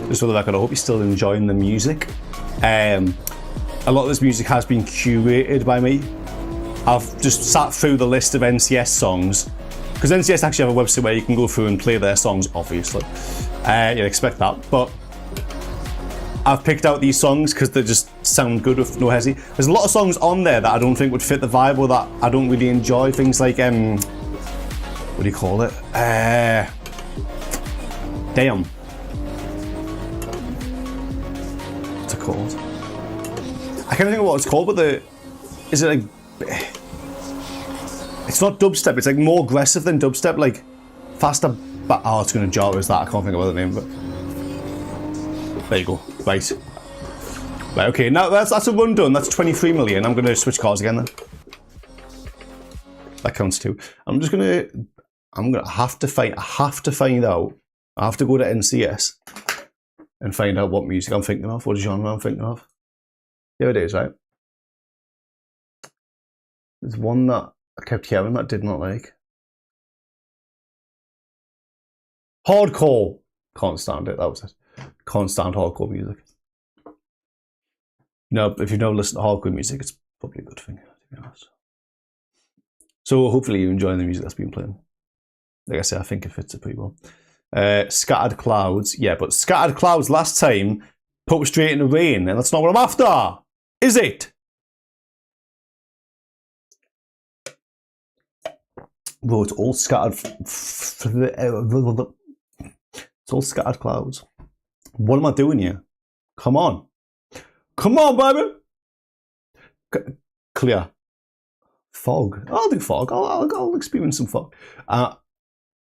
Just for the record, I hope you're still enjoying the music. A lot of this music has been curated by me. I've just sat through the list of NCS songs, because NCS actually have a website where you can go through and play their songs, obviously. You'd expect that, but I've picked out these songs because they just sound good with No Hesi. There's a lot of songs on there that I don't think would fit the vibe or that I don't really enjoy. Things like, what do you call it? Damn. What's it called? I can't think of what it's called, but is it like, it's not dubstep, it's like more aggressive than dubstep, like faster, but oh, it's gonna jar as that, I can't think of the name, but there you go, right, okay, now that's a run done, that's 23 million, I'm gonna switch cars again then. That counts too. I'm gonna have to find out, I have to go to NCS and find out what music I'm thinking of, what genre I'm thinking of. Here it is, right? There's one that I kept hearing that I did not like. Hardcore. Can't stand it, that was it. Can't stand hardcore music. No, if you've never listened to hardcore music, it's probably a good thing, to be honest. So hopefully you're enjoying the music that's been playing. Like I say, I think it fits it pretty well. Scattered Clouds. Yeah, but Scattered Clouds last time put me straight in the rain, and that's not what I'm after, is it? Bro, it's all scattered. It's all scattered clouds. What am I doing here? Come on. Come on, baby. Clear. Fog. I'll do fog. I'll experience some fog.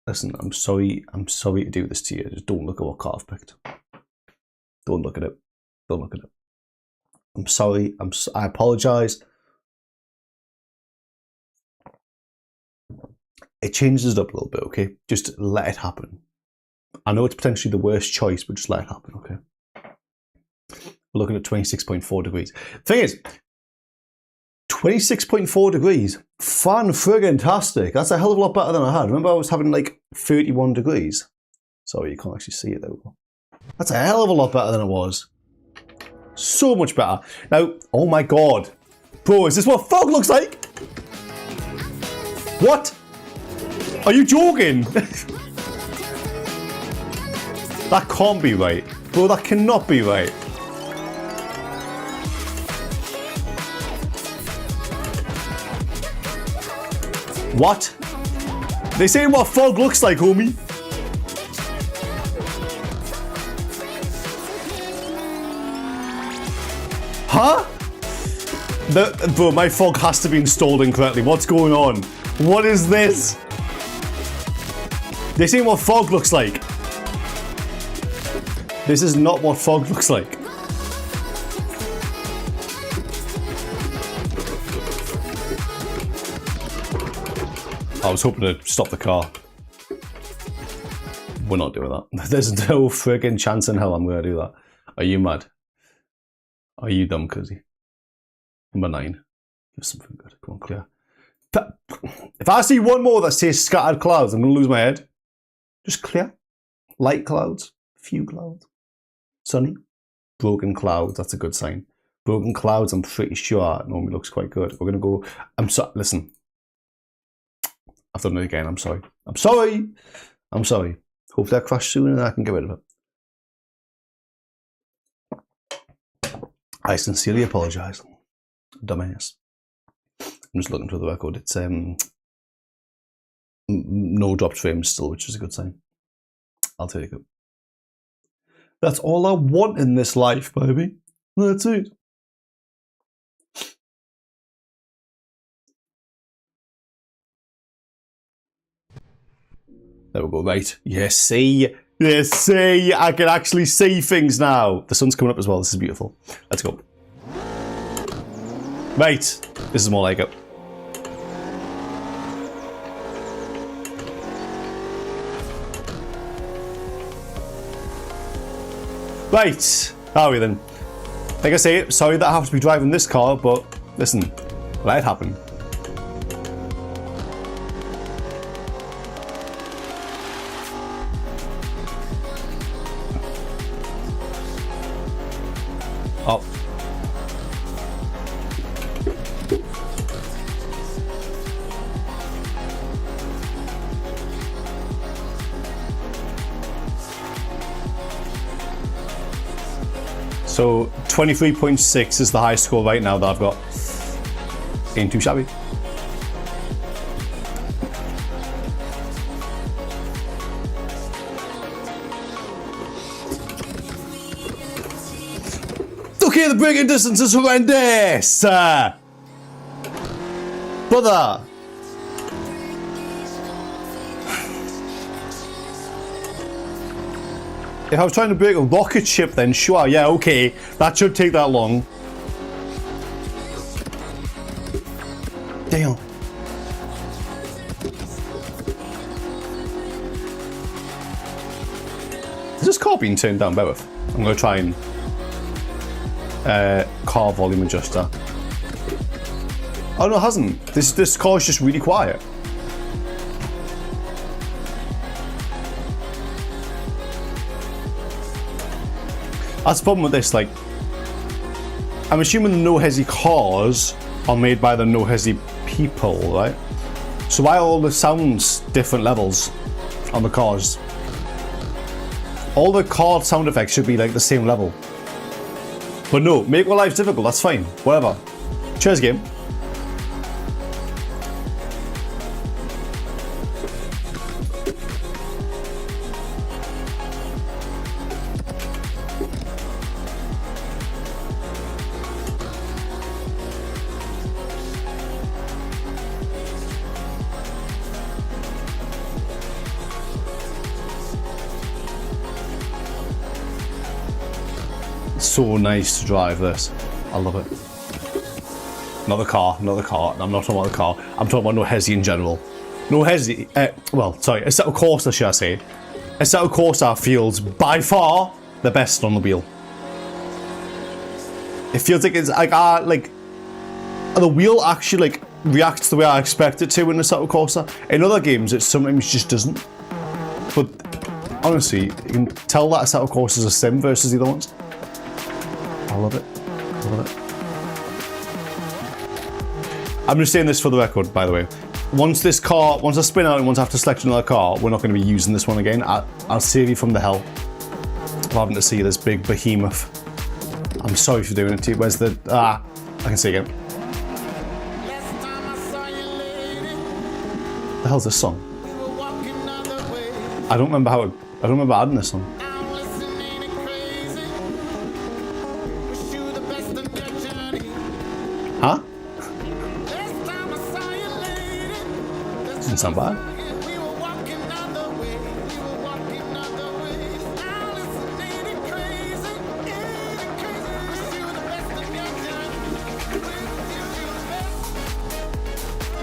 Listen, I'm sorry to do this to you. Just don't look at what car I've picked. Don't look at it. Don't look at it. I'm sorry. I apologize. It changes it up a little bit, okay? Just let it happen. I know it's potentially the worst choice, but just let it happen, okay? We're looking at 26.4 degrees. The thing is, 26.4 degrees, fan-friggin-tastic. That's a hell of a lot better than I had. Remember I was having like 31 degrees? Sorry, you can't actually see it though. That's a hell of a lot better than it was. So much better. Now, oh my god. Bro, is this what fog looks like? What? Are you joking? That can't be right. Bro, that cannot be right. What? They say what fog looks like, homie. Huh? Bro, my fog has to be installed incorrectly. What's going on? What is this? They say what fog looks like. This is not what fog looks like. I was hoping to stop the car. We're not doing that. There's no friggin' chance in hell I'm going to do that. Are you mad? Are you dumb, cuzzy? Number 9. Give something good. Come on, clear. If I see one more that says scattered clouds, I'm going to lose my head. Just clear. Light clouds. Few clouds. Sunny. Broken clouds. That's a good sign. Broken clouds, I'm pretty sure normally looks quite good. We're going to go... Listen. I've done it again. I'm sorry. I'm sorry. I'm sorry. Hopefully I crash soon and I can get rid of it. I sincerely apologise. Dumbass. I'm just looking for the record. It's no dropped frames still, which is a good sign. I'll take it. That's all I want in this life, baby. That's it. There we go, right. Yes, see. Yes, see. I can actually see things now. The sun's coming up as well. This is beautiful. Let's go. Right. This is more like it. Right. How are we then? Like I say, sorry that I have to be driving this car, but listen, let it happen. Oh. So 23.6 is the highest score right now that I've got. Ain't too shabby. Okay, the braking distance is horrendous! Brother! If I was trying to brake a rocket ship then sure, yeah, okay. That should take that long. Damn. Is this car being turned down, Beowulf? I'm going to try and car volume adjuster. Oh no, it hasn't. This car is just really quiet. That's the problem with this, like, I'm assuming the No Hesi cars are made by the No Hesi people, right? So why are all the sounds different levels on the cars? All the car sound effects should be like the same level. But no, make our lives difficult, that's fine, whatever. Cheers, game. So nice to drive this. I love it. Not the car, not the car. I'm not talking about the car. I'm talking about No Hesi in general. No Hesi, well, sorry, Assetto Corsa, should I say. Assetto Corsa feels by far the best on the wheel. It feels like it's like the wheel actually like reacts the way I expect it to in Assetto Corsa. In other games, it sometimes just doesn't. But honestly, you can tell that Assetto Corsa is a sim versus the other ones. I love it. I love it. I'm just saying this for the record, by the way. Once I spin out and once I have to select another car, we're not going to be using this one again. I'll save you from the hell of having to see this big behemoth. I'm sorry for doing it to you. Where's the... I can see again. The hell's this song? I don't remember adding this song. Huh? Doesn't sound bad.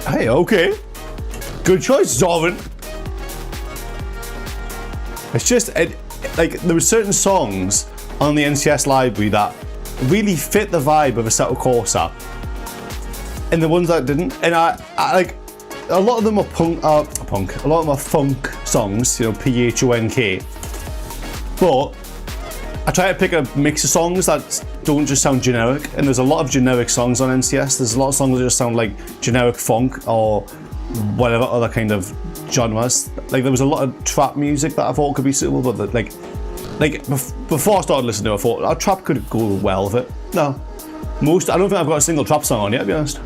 Hey, okay. Good choice, Zoran. It's just, like, there were certain songs on the NCS library that really fit the vibe of Assetto Corsa, and the ones that didn't. And I like, a lot of them are punk. A lot of them are funk songs, you know, PHONK. But I try to pick a mix of songs that don't just sound generic, and there's a lot of generic songs on NCS. There's a lot of songs that just sound like generic funk or whatever other kind of genres. Like, there was a lot of trap music that I thought could be suitable, but like before I started listening to it, I thought our trap could go well with it. No, I don't think I've got a single trap song on yet, to be honest.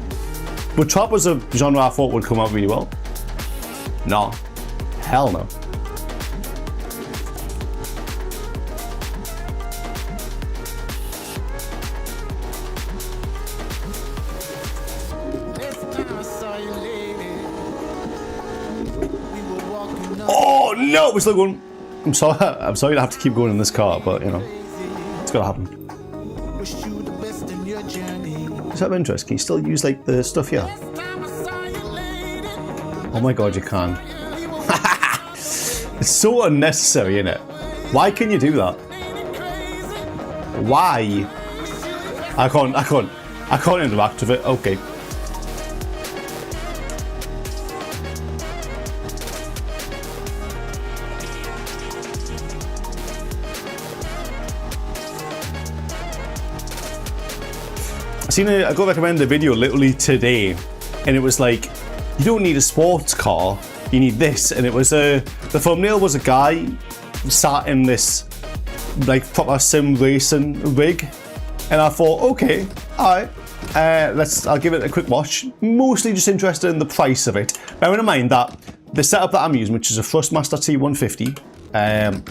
But trap was a genre I thought would come out really well. No, hell no. Oh no, we're still going. I'm sorry to have to keep going in this car, but you know, it's gotta happen. Is that of interest? Can you still use like the stuff here? Oh my god, you can. It's so unnecessary, isn't it? Why can you do that? Why? I can't interact with it. Okay. I got recommended a video literally today, and it was like, you don't need a sports car, you need this. And it was the thumbnail was a guy sat in this like proper sim racing rig, and I thought, okay, alright, I'll give it a quick watch. Mostly just interested in the price of it. Bearing in mind that the setup that I'm using, which is a Thrustmaster T150,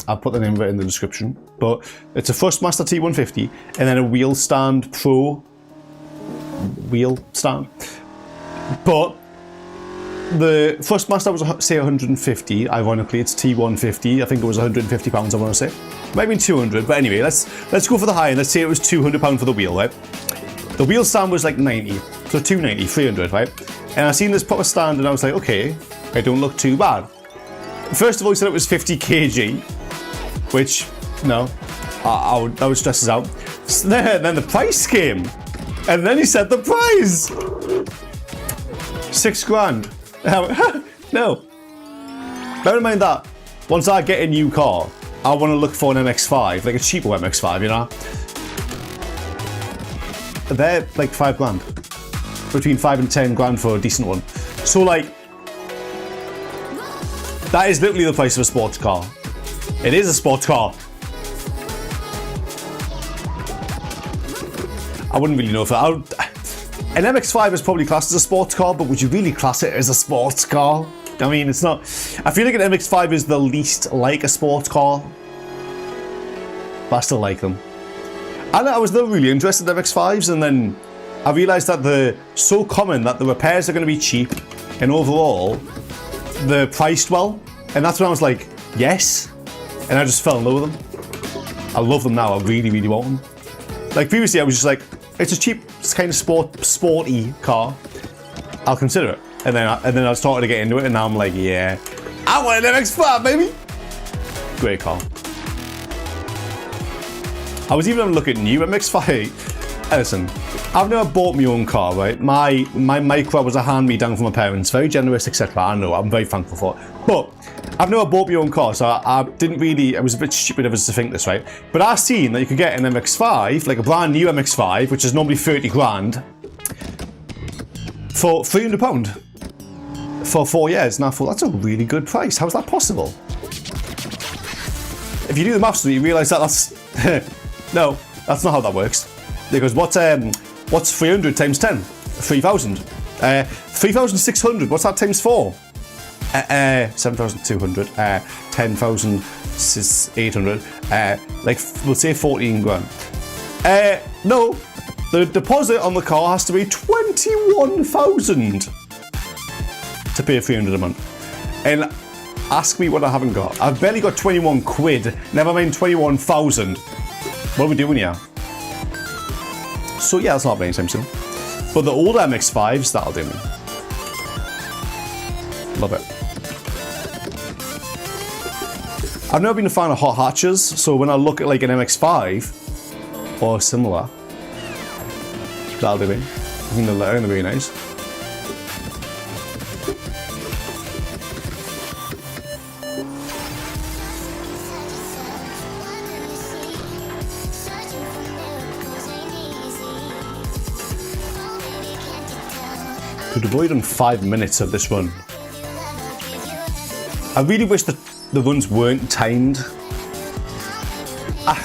I'll put the name of it in the description, but it's a Thrustmaster T150 and then a Wheel Stand Pro wheel stand. But the Thrustmaster was, say, 150. Ironically, it's T150. I think it was 150 pounds, I want to say. Maybe 200, but anyway, let's go for the high end. Let's say it was 200 pound for the wheel, right? The wheel stand was like 90, so 290, 300, right? And I seen this proper stand and I was like, okay, it don't look too bad. First of all, he said it was 50 kg, which, no, I would stress this out. So then the price came. And then he said the price! £6,000. No. Bear in mind that once I get a new car, I want to look for an MX-5, like a cheaper MX-5, you know? They're like £5,000. Between 5 and 10 grand for a decent one. So like, that is literally the price of a sports car. It is a sports car. I wouldn't really know if an MX-5 is probably classed as a sports car, but would you really class it as a sports car? I mean, it's not. I feel like an MX-5 is the least like a sports car, but I still like them. And I was never really interested in MX-5s, and then I realised that they're so common that the repairs are going to be cheap, and overall, they're priced well. And that's when I was like, yes, and I just fell in love with them. I love them now. I really, really want them. Like previously, I was just like, it's a cheap, kind of sporty car. I'll consider it. And then I started to get into it, and now I'm like, yeah, I want an MX-5, baby. Great car. I was even looking at new MX-5. Listen, I've never bought my own car, right? My Micra was a hand-me-down from my parents, very generous, etc. I know, I'm very thankful for it. But I've never bought my own car, so I didn't really, it was a bit stupid of us to think this, right? But I've seen that you could get an MX-5, like a brand new MX-5, which is normally 30 grand, for £300 for 4 years. And I thought, that's a really good price. How's that possible? If you do the maths, you realise that that's, no, that's not how that works. Because what's 300 times 10? 3,000. 3,600, what's that times 4? 7,200, 10,800, like we'll say 14 grand. No, the deposit on the car has to be 21,000 to pay 300 a month. And ask me what I haven't got. I've barely got 21 quid, never mind 21,000. What are we doing here? So yeah, that's not happening anytime soon. But the older MX-5s, that'll do me. Love it. I've never been a fan of hot hatches, so when I look at like an MX-5 or similar, that'll do me. I think they're very nice. Could have done 5 minutes of this run. I really wish that the runs weren't timed. I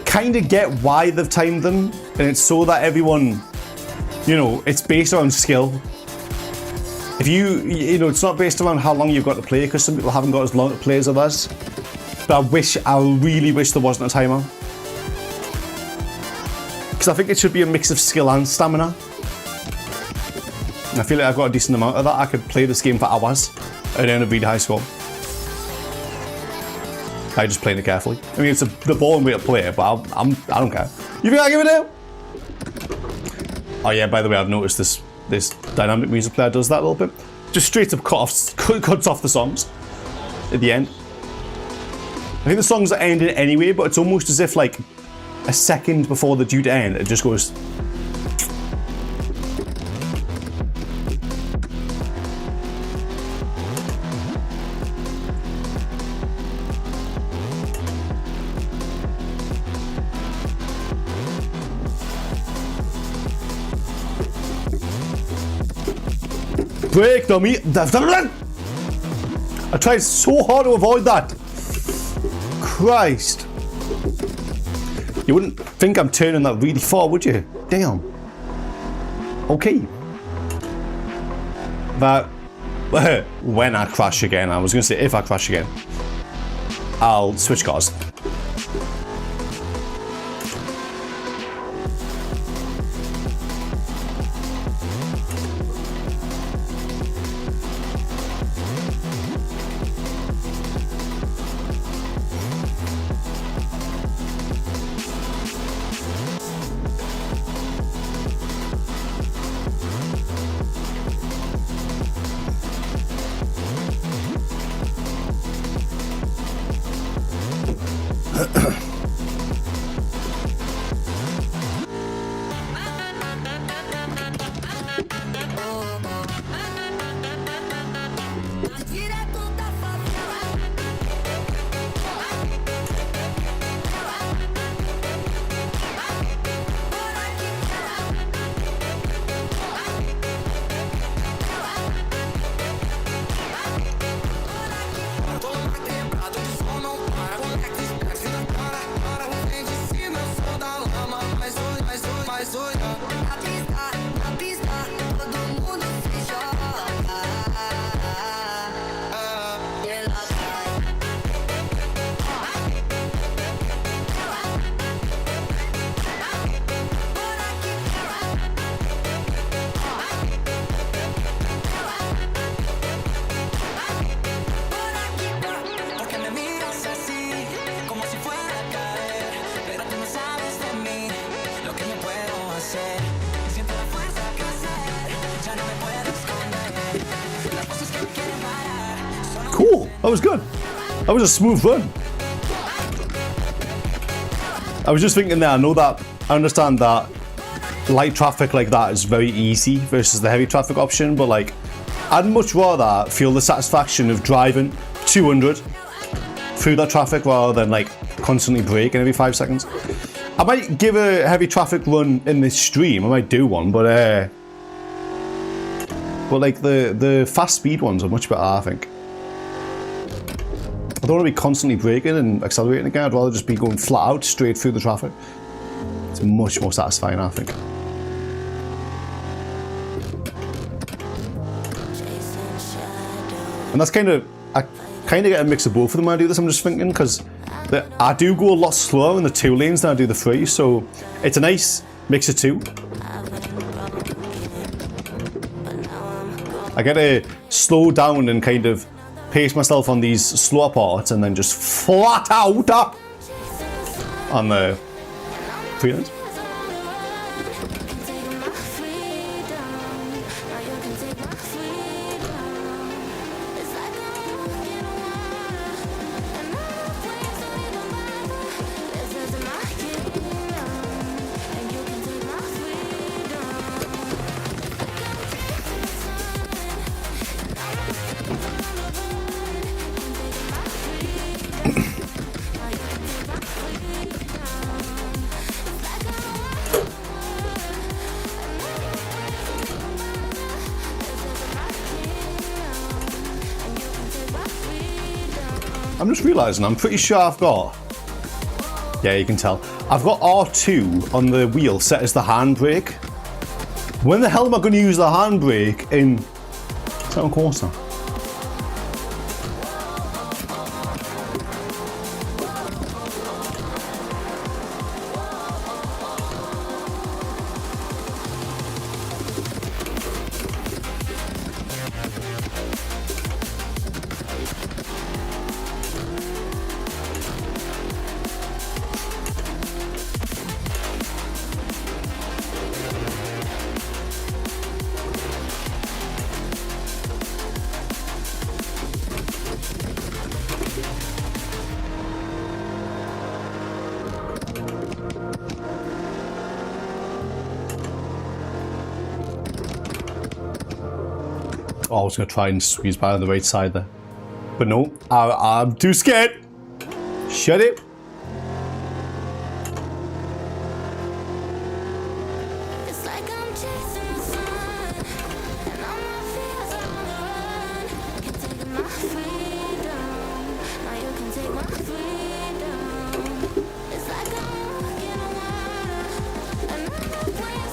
kind of get why they've timed them, and it's so that everyone, you know, it's based on skill. If you know, it's not based around how long you've got to play, because some people haven't got as long to play as others. But I really wish there wasn't a timer. Because I think it should be a mix of skill and stamina. And I feel like I've got a decent amount of that. I could play this game for hours and earn a really high score. by just playing it carefully. I mean, it's the boring way to play it, but I don't care. You think I give it out? Oh yeah, by the way, I've noticed this dynamic music player does that a little bit. Just straight up cuts off the songs at the end. I think the songs are ending anyway, but it's almost as if like a second before they're due to end, it just goes. Break the meat. I tried so hard to avoid that. Christ. You wouldn't think I'm turning that really far, would you? Damn. Okay. But when I crash again, I was going to say if I crash again, I'll switch cars. Cool, that was good. That was a smooth run. I was just thinking there, I understand that light traffic like that is very easy versus the heavy traffic option, but like, I'd much rather feel the satisfaction of driving 200 through that traffic rather than like constantly braking every 5 seconds. I might give a heavy traffic run in this stream, I might do one, but like the fast speed ones are much better, I think. I don't want to be constantly braking and accelerating again. I'd rather just be going flat out straight through the traffic. It's much more satisfying, I think. And that's I kind of get a mix of both of them when I do this, I'm just thinking, because I do go a lot slower in the 2 lanes than I do the 3, so it's a nice mix of 2. I get to slow down and kind of pace myself on these slower parts and then just flat out on the 3 lanes. I'm just realising, I'm pretty sure I've got... Yeah, you can tell. I've got R2 on the wheel set as the handbrake. When the hell am I going to use the handbrake in Assetto Corsa? Oh, I was going to try and squeeze by on the right side there. But no, I'm too scared. Shut it.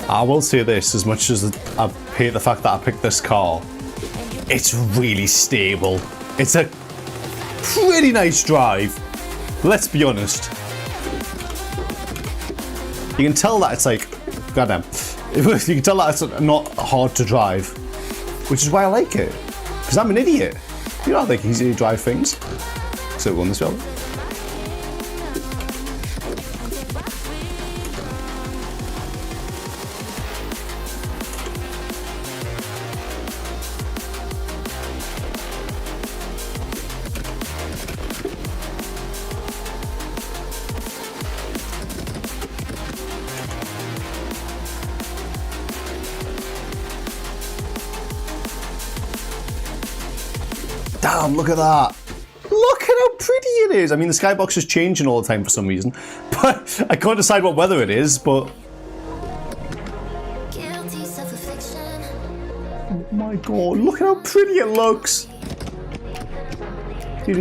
I will say this, as much as I hate the fact that I picked this car, it's really stable. It's a pretty nice drive. Let's be honest. You can tell that it's like, goddamn. You can tell that it's not hard to drive, which is why I like it. Because I'm an idiot. You know, I think easy to drive things. So we're on this one. Damn, look at that. Look at how pretty it is. I mean, the skybox is changing all the time for some reason, but I can't decide what weather it is, but... Oh my god, look at how pretty it looks. Look at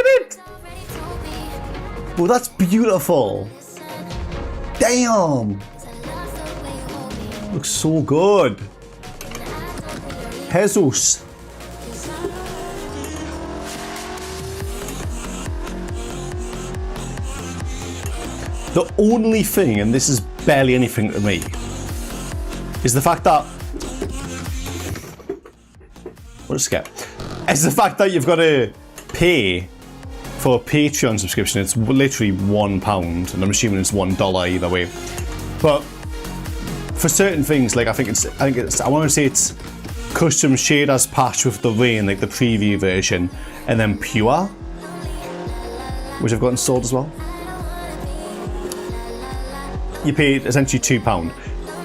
it. Oh, that's beautiful. Damn. Looks so good. Jesus. The only thing, and this is barely anything to me, is the fact that... What a skip. It's the fact that you've got to pay for a Patreon subscription. It's literally £1, and I'm assuming it's $1 either way. But for certain things, like I want to say it's custom shaders patch with the rain, like the preview version, and then pure, which I've got installed as well. You pay essentially £2,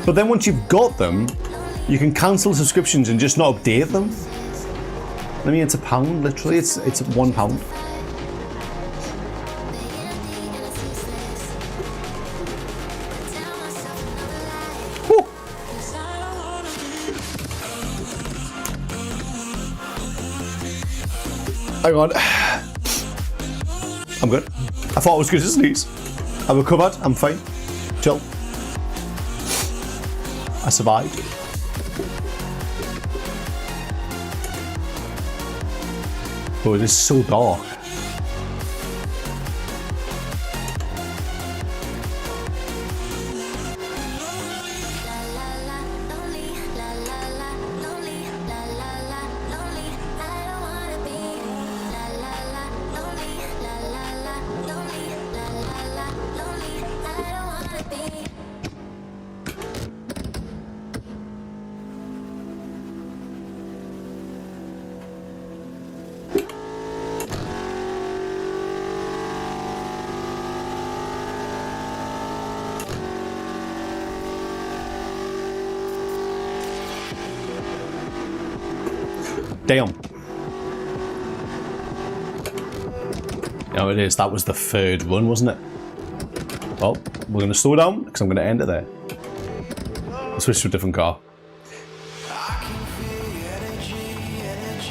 but then once you've got them, you can cancel subscriptions and just not update them. I mean, it's £1, literally. It's £1. Hang on. I'm good. I thought I was good to sneeze. I recovered. I'm fine. Chill. I survived. Oh, it is so dark. Damn. No, it is. That was the third run, wasn't it? Well, we're going to slow down because I'm going to end it there. I'll switch to a different car.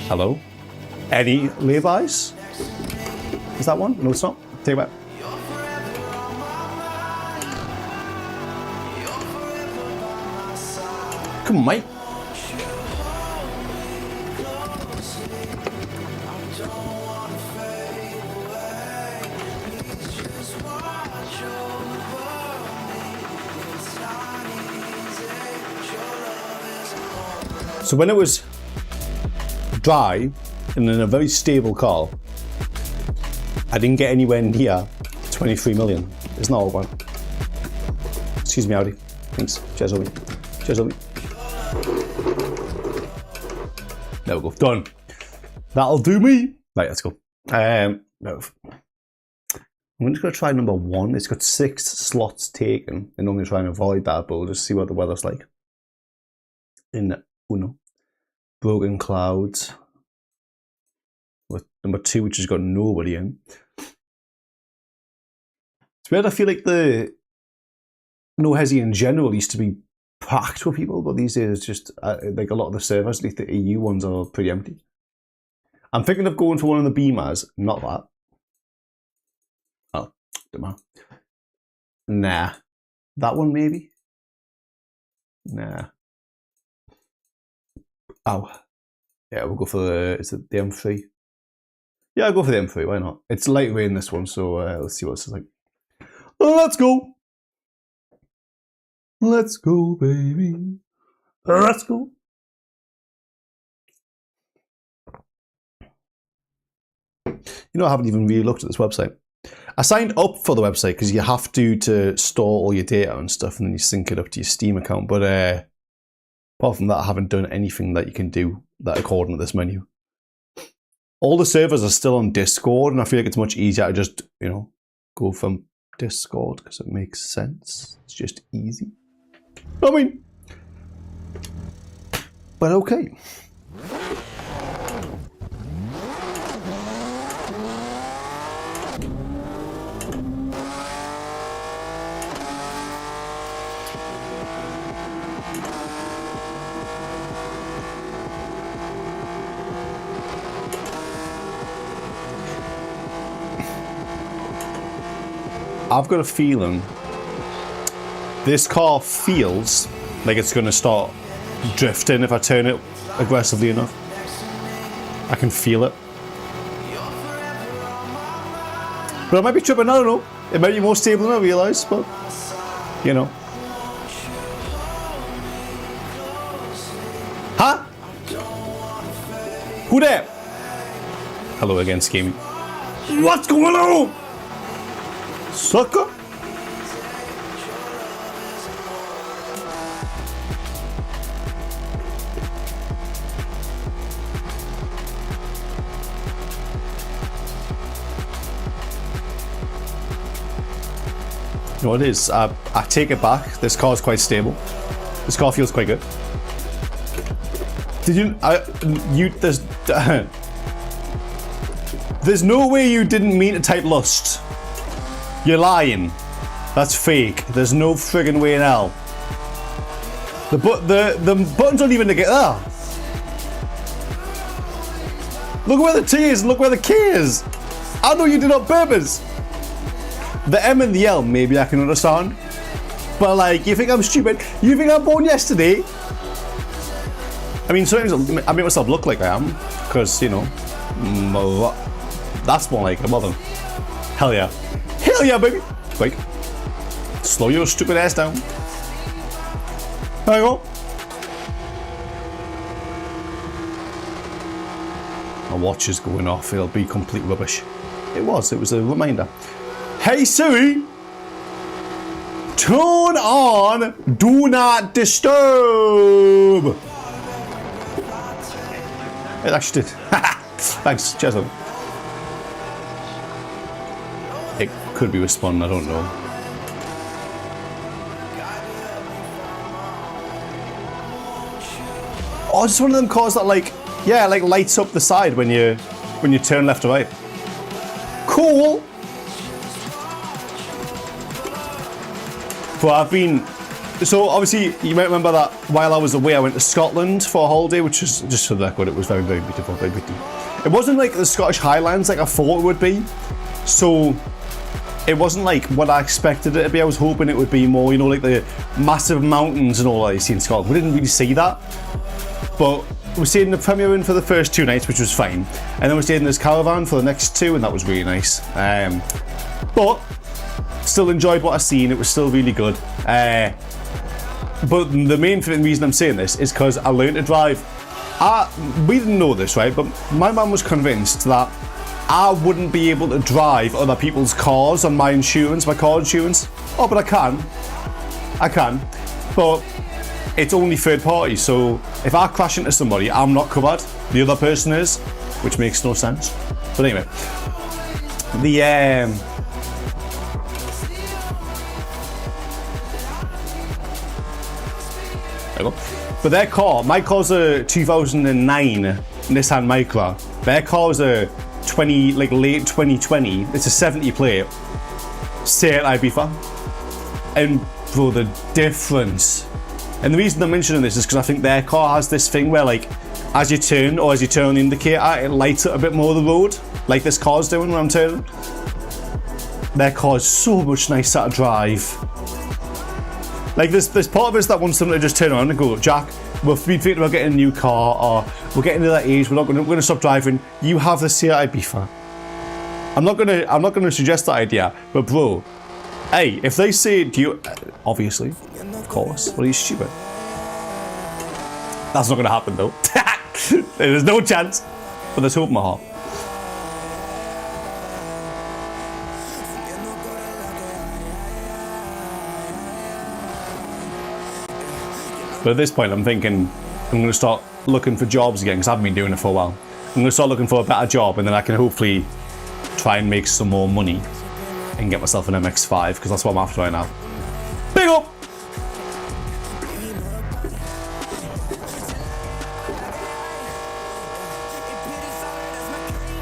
Hello? Any laybys? Is that one? No, it's not. Take it back. Come on, mate. So when it was dry and in a very stable car, I didn't get anywhere near 23 million. Isn't that all right? Excuse me, Audi. Thanks. Cheers, Obi. Cheers, Obi. There we go. Done. That'll do me. Right, let's go. No. I'm just going to try number 1. It's got 6 slots taken. And I'm going to try and avoid that, but we'll just see what the weather's like. In Uno. Broken Clouds. With number 2, which has got nobody in. It's weird, I feel like the No Hesi in general used to be packed with people, but these days it's just like a lot of the servers, like the EU ones, are pretty empty. I'm thinking of going for one of the Beamers, not that. Oh, don't matter. Nah. That one maybe? Nah. Oh. Yeah, we'll go for the, is it the M3? Yeah, I'll go for the M3, why not? It's light rain this one, so let's see what this is like. Let's go! Let's go, baby. Let's go. You know, I haven't even really looked at this website. I signed up for the website because you have to store all your data and stuff, and then you sync it up to your Steam account. But apart from that, I haven't done anything that you can do that according to this menu. All the servers are still on Discord, and I feel like it's much easier to just, you know, go from Discord because it makes sense. It's just easy. I mean, but okay. I've got a feeling this car feels like it's going to start drifting if I turn it aggressively enough. I can feel it. But I might be tripping, I don't know. It might be more stable than I realise, but, you know. Huh? Who there? Hello again, Scheming. What's going on? Sucker? You know what it is? I take it back. This car is quite stable. This car feels quite good. Did you? There's no way you didn't mean to type lust. You're lying. That's fake. There's no friggin' way in hell. The buttons aren't even together. Look where the T is. Look where the K is. I know you did on purpose. The M and the L, maybe I can understand. But like, you think I'm stupid? You think I'm born yesterday? I mean, sometimes I make myself look like I am, because, you know, That's more like it. Well done. Hell yeah. Hell yeah, baby. Quick. Slow your stupid ass down. There you go. My watch is going off. It'll be complete rubbish. It was a reminder. Hey Siri, turn on Do Not Disturb. It actually did. Thanks, cheers. It could be responding, I don't know. Oh, it's one of them cars that like lights up the side when you turn left or right. Cool. But so obviously you might remember that while I was away I went to Scotland for a holiday, which is, just for the record, it was very, very beautiful, very pretty. It wasn't like the Scottish Highlands like I thought it would be. So it wasn't like what I expected it to be. I was hoping it would be more, you know, like the massive mountains and all that you see in Scotland. We didn't really see that. But we stayed in the Premier Inn for the first 2 nights, which was fine. And then we stayed in this caravan for the next 2, and that was really nice. But still enjoyed what I seen. It was still really good. But the main reason I'm saying this is because I learned to drive. We didn't know this, right? But my mum was convinced that I wouldn't be able to drive other people's cars on my insurance, my car insurance. Oh, but I can. But it's only third party, so if I crash into somebody, I'm not covered. The other person is, which makes no sense. But anyway, there you go. But their car, my car's a 2009 Nissan Micra. Their car is a late 2020. It's a 70 plate. Seat Ibiza. And bro, the difference. And the reason I'm mentioning this is because I think their car has this thing where, like, as you turn on the indicator, it lights up a bit more of the road, like this car's doing when I'm turning. Their car is so much nicer to drive. Like, there's part of us that wants them to just turn on and go, Jack, we're thinking about getting a new car, or we're getting to that age, we're going to stop driving. You have the Seat Ibiza. I'm not gonna suggest that idea, but bro, hey, if they say, do you, obviously, of course, what are you, stupid? That's not gonna happen though. There's no chance, but there's hope in my heart. But at this point, I'm thinking I'm going to start looking for jobs again, because I haven't been doing it for a while. I'm going to start looking for a better job, and then I can hopefully try and make some more money and get myself an MX-5, because that's what I'm after right now. Big up!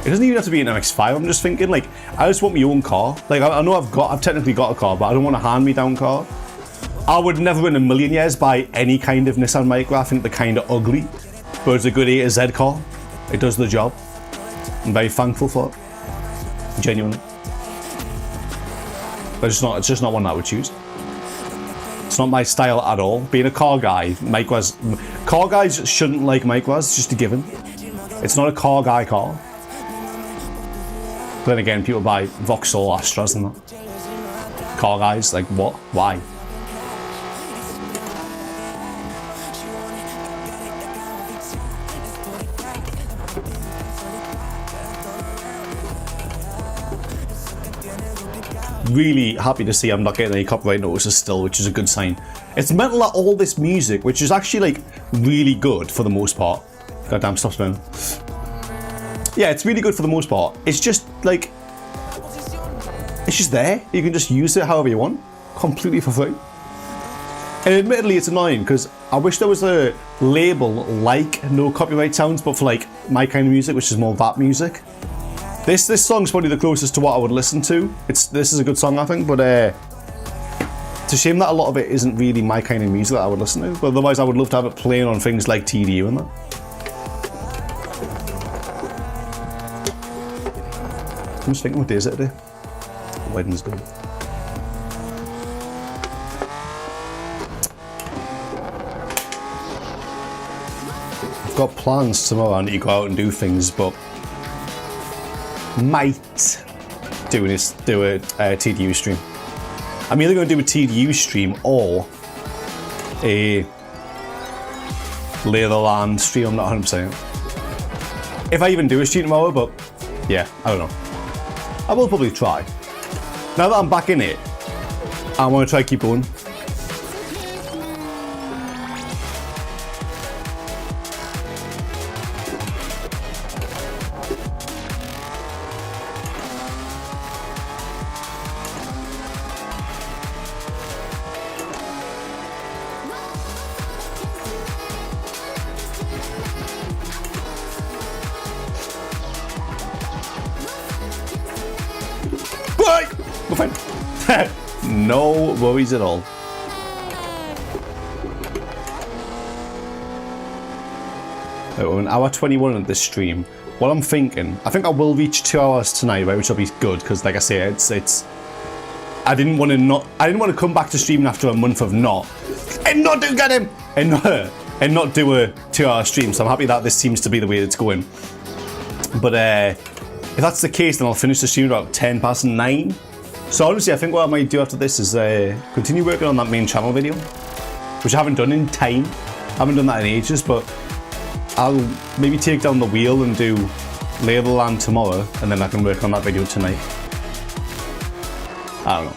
It doesn't even have to be an MX-5. I'm just thinking, like, I just want my own car. Like, I know I've technically got a car, but I don't want a hand-me-down car. I would never in a million years buy any kind of Nissan Micra. I think they're kind of ugly, but it's a good A to Z car. It does the job. I'm very thankful for it, genuinely. But it's just not one that I would choose. It's not my style at all. Being a car guy, car guys shouldn't like Micras. It's just a given. It's not a car guy car. But then again, people buy Vauxhall Astras and that. Car guys, like what? Why? Really happy to see I'm not getting any copyright notices still, which is a good sign. It's mental that all this music, which is actually like really good for the most part. Goddamn, stop spinning. Yeah, it's really good for the most part. It's just like, it's just there. You can just use it however you want, completely for free. And admittedly, it's annoying because I wish there was a label like no copyright sounds, but for like my kind of music, which is more that music. This song's probably the closest to what I would listen to. This is a good song, I think, but it's a shame that a lot of it isn't really my kind of music that I would listen to. But otherwise, I would love to have it playing on things like TDU and that. I'm just thinking, what day is it today? Wednesday. I've got plans tomorrow. I need to go out and do things, but might do a TDU stream. I'm either going to do a TDU stream or a Leatherland stream. I'm not 100%. If I even do a stream tomorrow, but yeah, I don't know. I will probably try. Now that I'm back in it, I want to try to keep going. We're fine. No worries at all. We're an hour 21 at this stream. What I'm thinking, I think I will reach 2 hours tonight, right, which will be good because, like I say, it's. I didn't want to come back to streaming after a month of not do a 2 hour stream. So I'm happy that this seems to be the way it's going. But if that's the case, then I'll finish the stream about 9:10. So honestly, I think what I might do after this is continue working on that main channel video, which I haven't done in time. I haven't done that in ages, but I'll maybe take down the wheel and do Leatherland tomorrow, and then I can work on that video tonight. I don't know.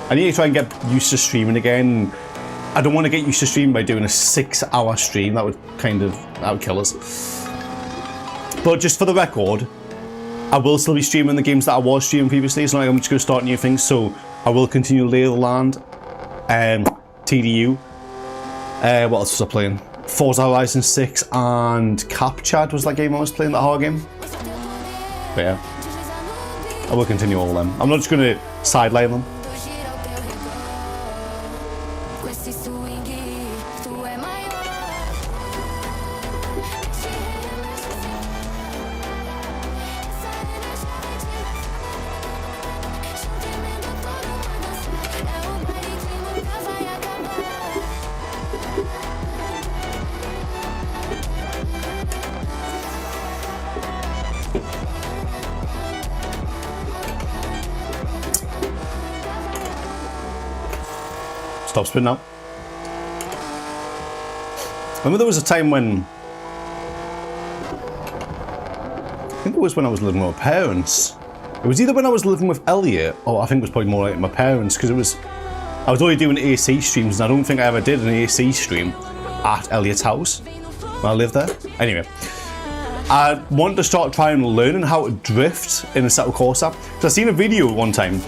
I need to try and get used to streaming again. I don't want to get used to streaming by doing a 6 hour stream. That would kill us. But just for the record, I will still be streaming the games that I was streaming previously. It's not like I'm just going to start new things. So I will continue Leatherland, TDU. What else was I playing? Forza Horizon 6 and Captured was that game I was playing, that horror game. But yeah, I will continue all of them. I'm not just going to sideline them. Stop spinning out. Remember there was a time when, I think it was when I was living with my parents. It was either when I was living with Elliot, or I think it was probably more like my parents, because I was only doing AC streams, and I don't think I ever did an AC stream at Elliot's house when I lived there. Anyway, I wanted to start trying learning how to drift in Assetto Corsa. So I seen a video one time.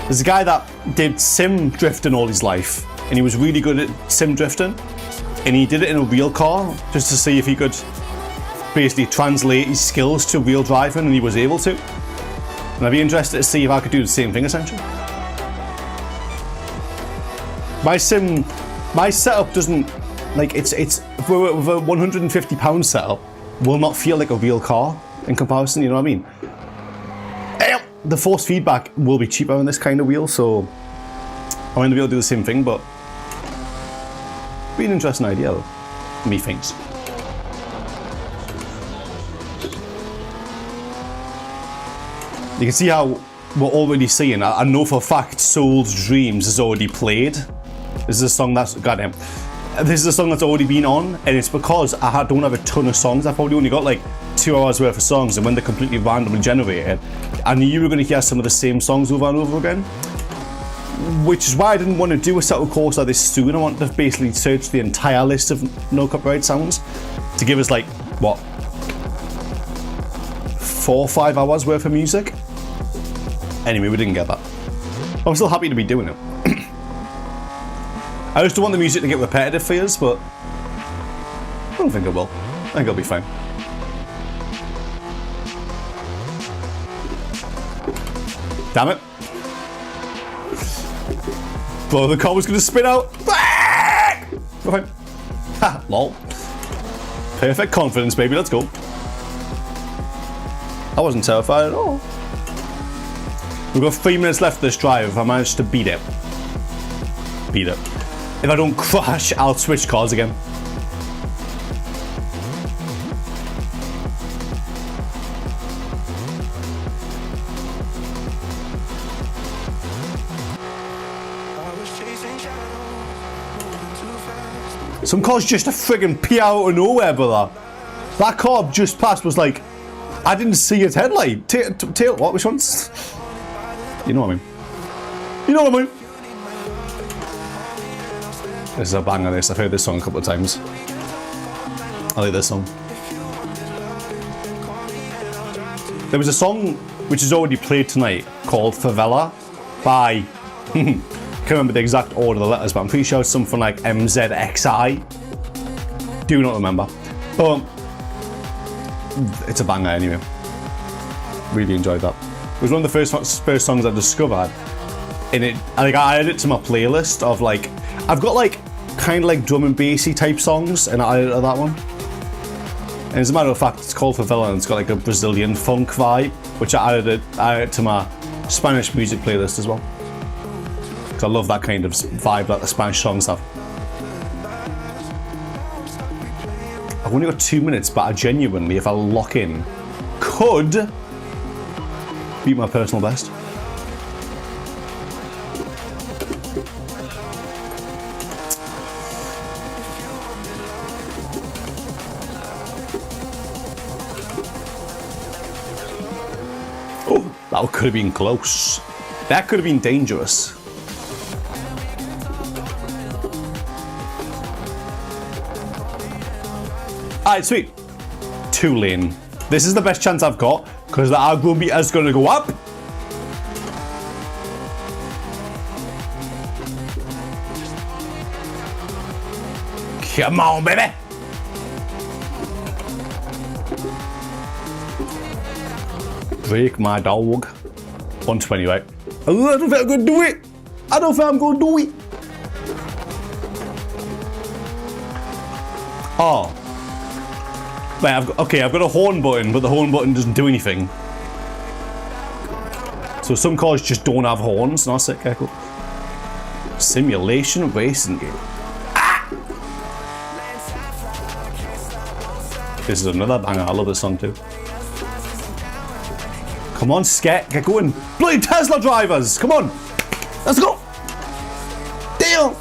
There's a guy that did sim drifting all his life, and he was really good at sim drifting, and he did it in a real car just to see if he could basically translate his skills to real driving, and he was able to. And I'd be interested to see if I could do the same thing essentially. My setup doesn't, like, it's with a £150 setup will not feel like a real car in comparison, you know what I mean? The force feedback will be cheaper on this kind of wheel, so I'm going to be able to do the same thing, but be an interesting idea though, methinks. You can see how we're already seeing, I know for a fact Soul's Dreams is already played. This is a song that's, goddamn, this is a song that's already been on, and it's because I don't have a ton of songs. I've probably only got like 2 hours worth of songs, and when they're completely randomly generated, I knew you were going to hear some of the same songs over and over again. Which is why I didn't want to do a Assetto Corsa this soon. I wanted to basically search the entire list of no copyright sounds to give us like, what, 4 or 5 hours worth of music? Anyway, we didn't get that. I'm still happy to be doing it. I just don't want the music to get repetitive for us, but I don't think it will. I think it'll be fine. Damn it. Bro, the car was going to spin out. We're fine. Ha, lol. Perfect confidence, baby. Let's go. I wasn't terrified at all. We've got 3 minutes left of this drive. If I manage to beat it. Beat it. If I don't crash, I'll switch cars again. Some car's just a friggin' pee out of nowhere, brother. That car just passed was like, I didn't see its headlight. Tail, what? Which one's? You know what I mean? You know what I mean? This is a banger, this. I've heard this song a couple of times. I like this song. There was a song which is already played tonight called Favela by, can't remember the exact order of the letters, but I'm pretty sure it's something like MZXI. Do not remember. But it's a banger anyway. Really enjoyed that. It was one of the first songs I discovered. And it, like, I added it to my playlist of like, I've got like kind of like drum and bassy type songs, and I added it to that one. And as a matter of fact, it's called Favela, and it's got like a Brazilian funk vibe, which I added it to my Spanish music playlist as well. Because I love that kind of vibe that the Spanish songs have. I've only got 2 minutes, but I genuinely, if I lock in, could beat my personal best. Oh, that could have been close. That could have been dangerous. Alright, sweet. 2-lane. This is the best chance I've got, because the aggro meter is going to go up. Come on, baby. Break my dog. 120, right? I don't think I'm going to do it. I don't think I'm going to do it. Oh. Right, I've got a horn button, but the horn button doesn't do anything. So some cars just don't have horns. No, sick, okay, cool. Simulation racing game. Ah! This is another banger. I love this song too. Come on, Sket, get going. Bloody Tesla drivers, come on. Let's go. Deal.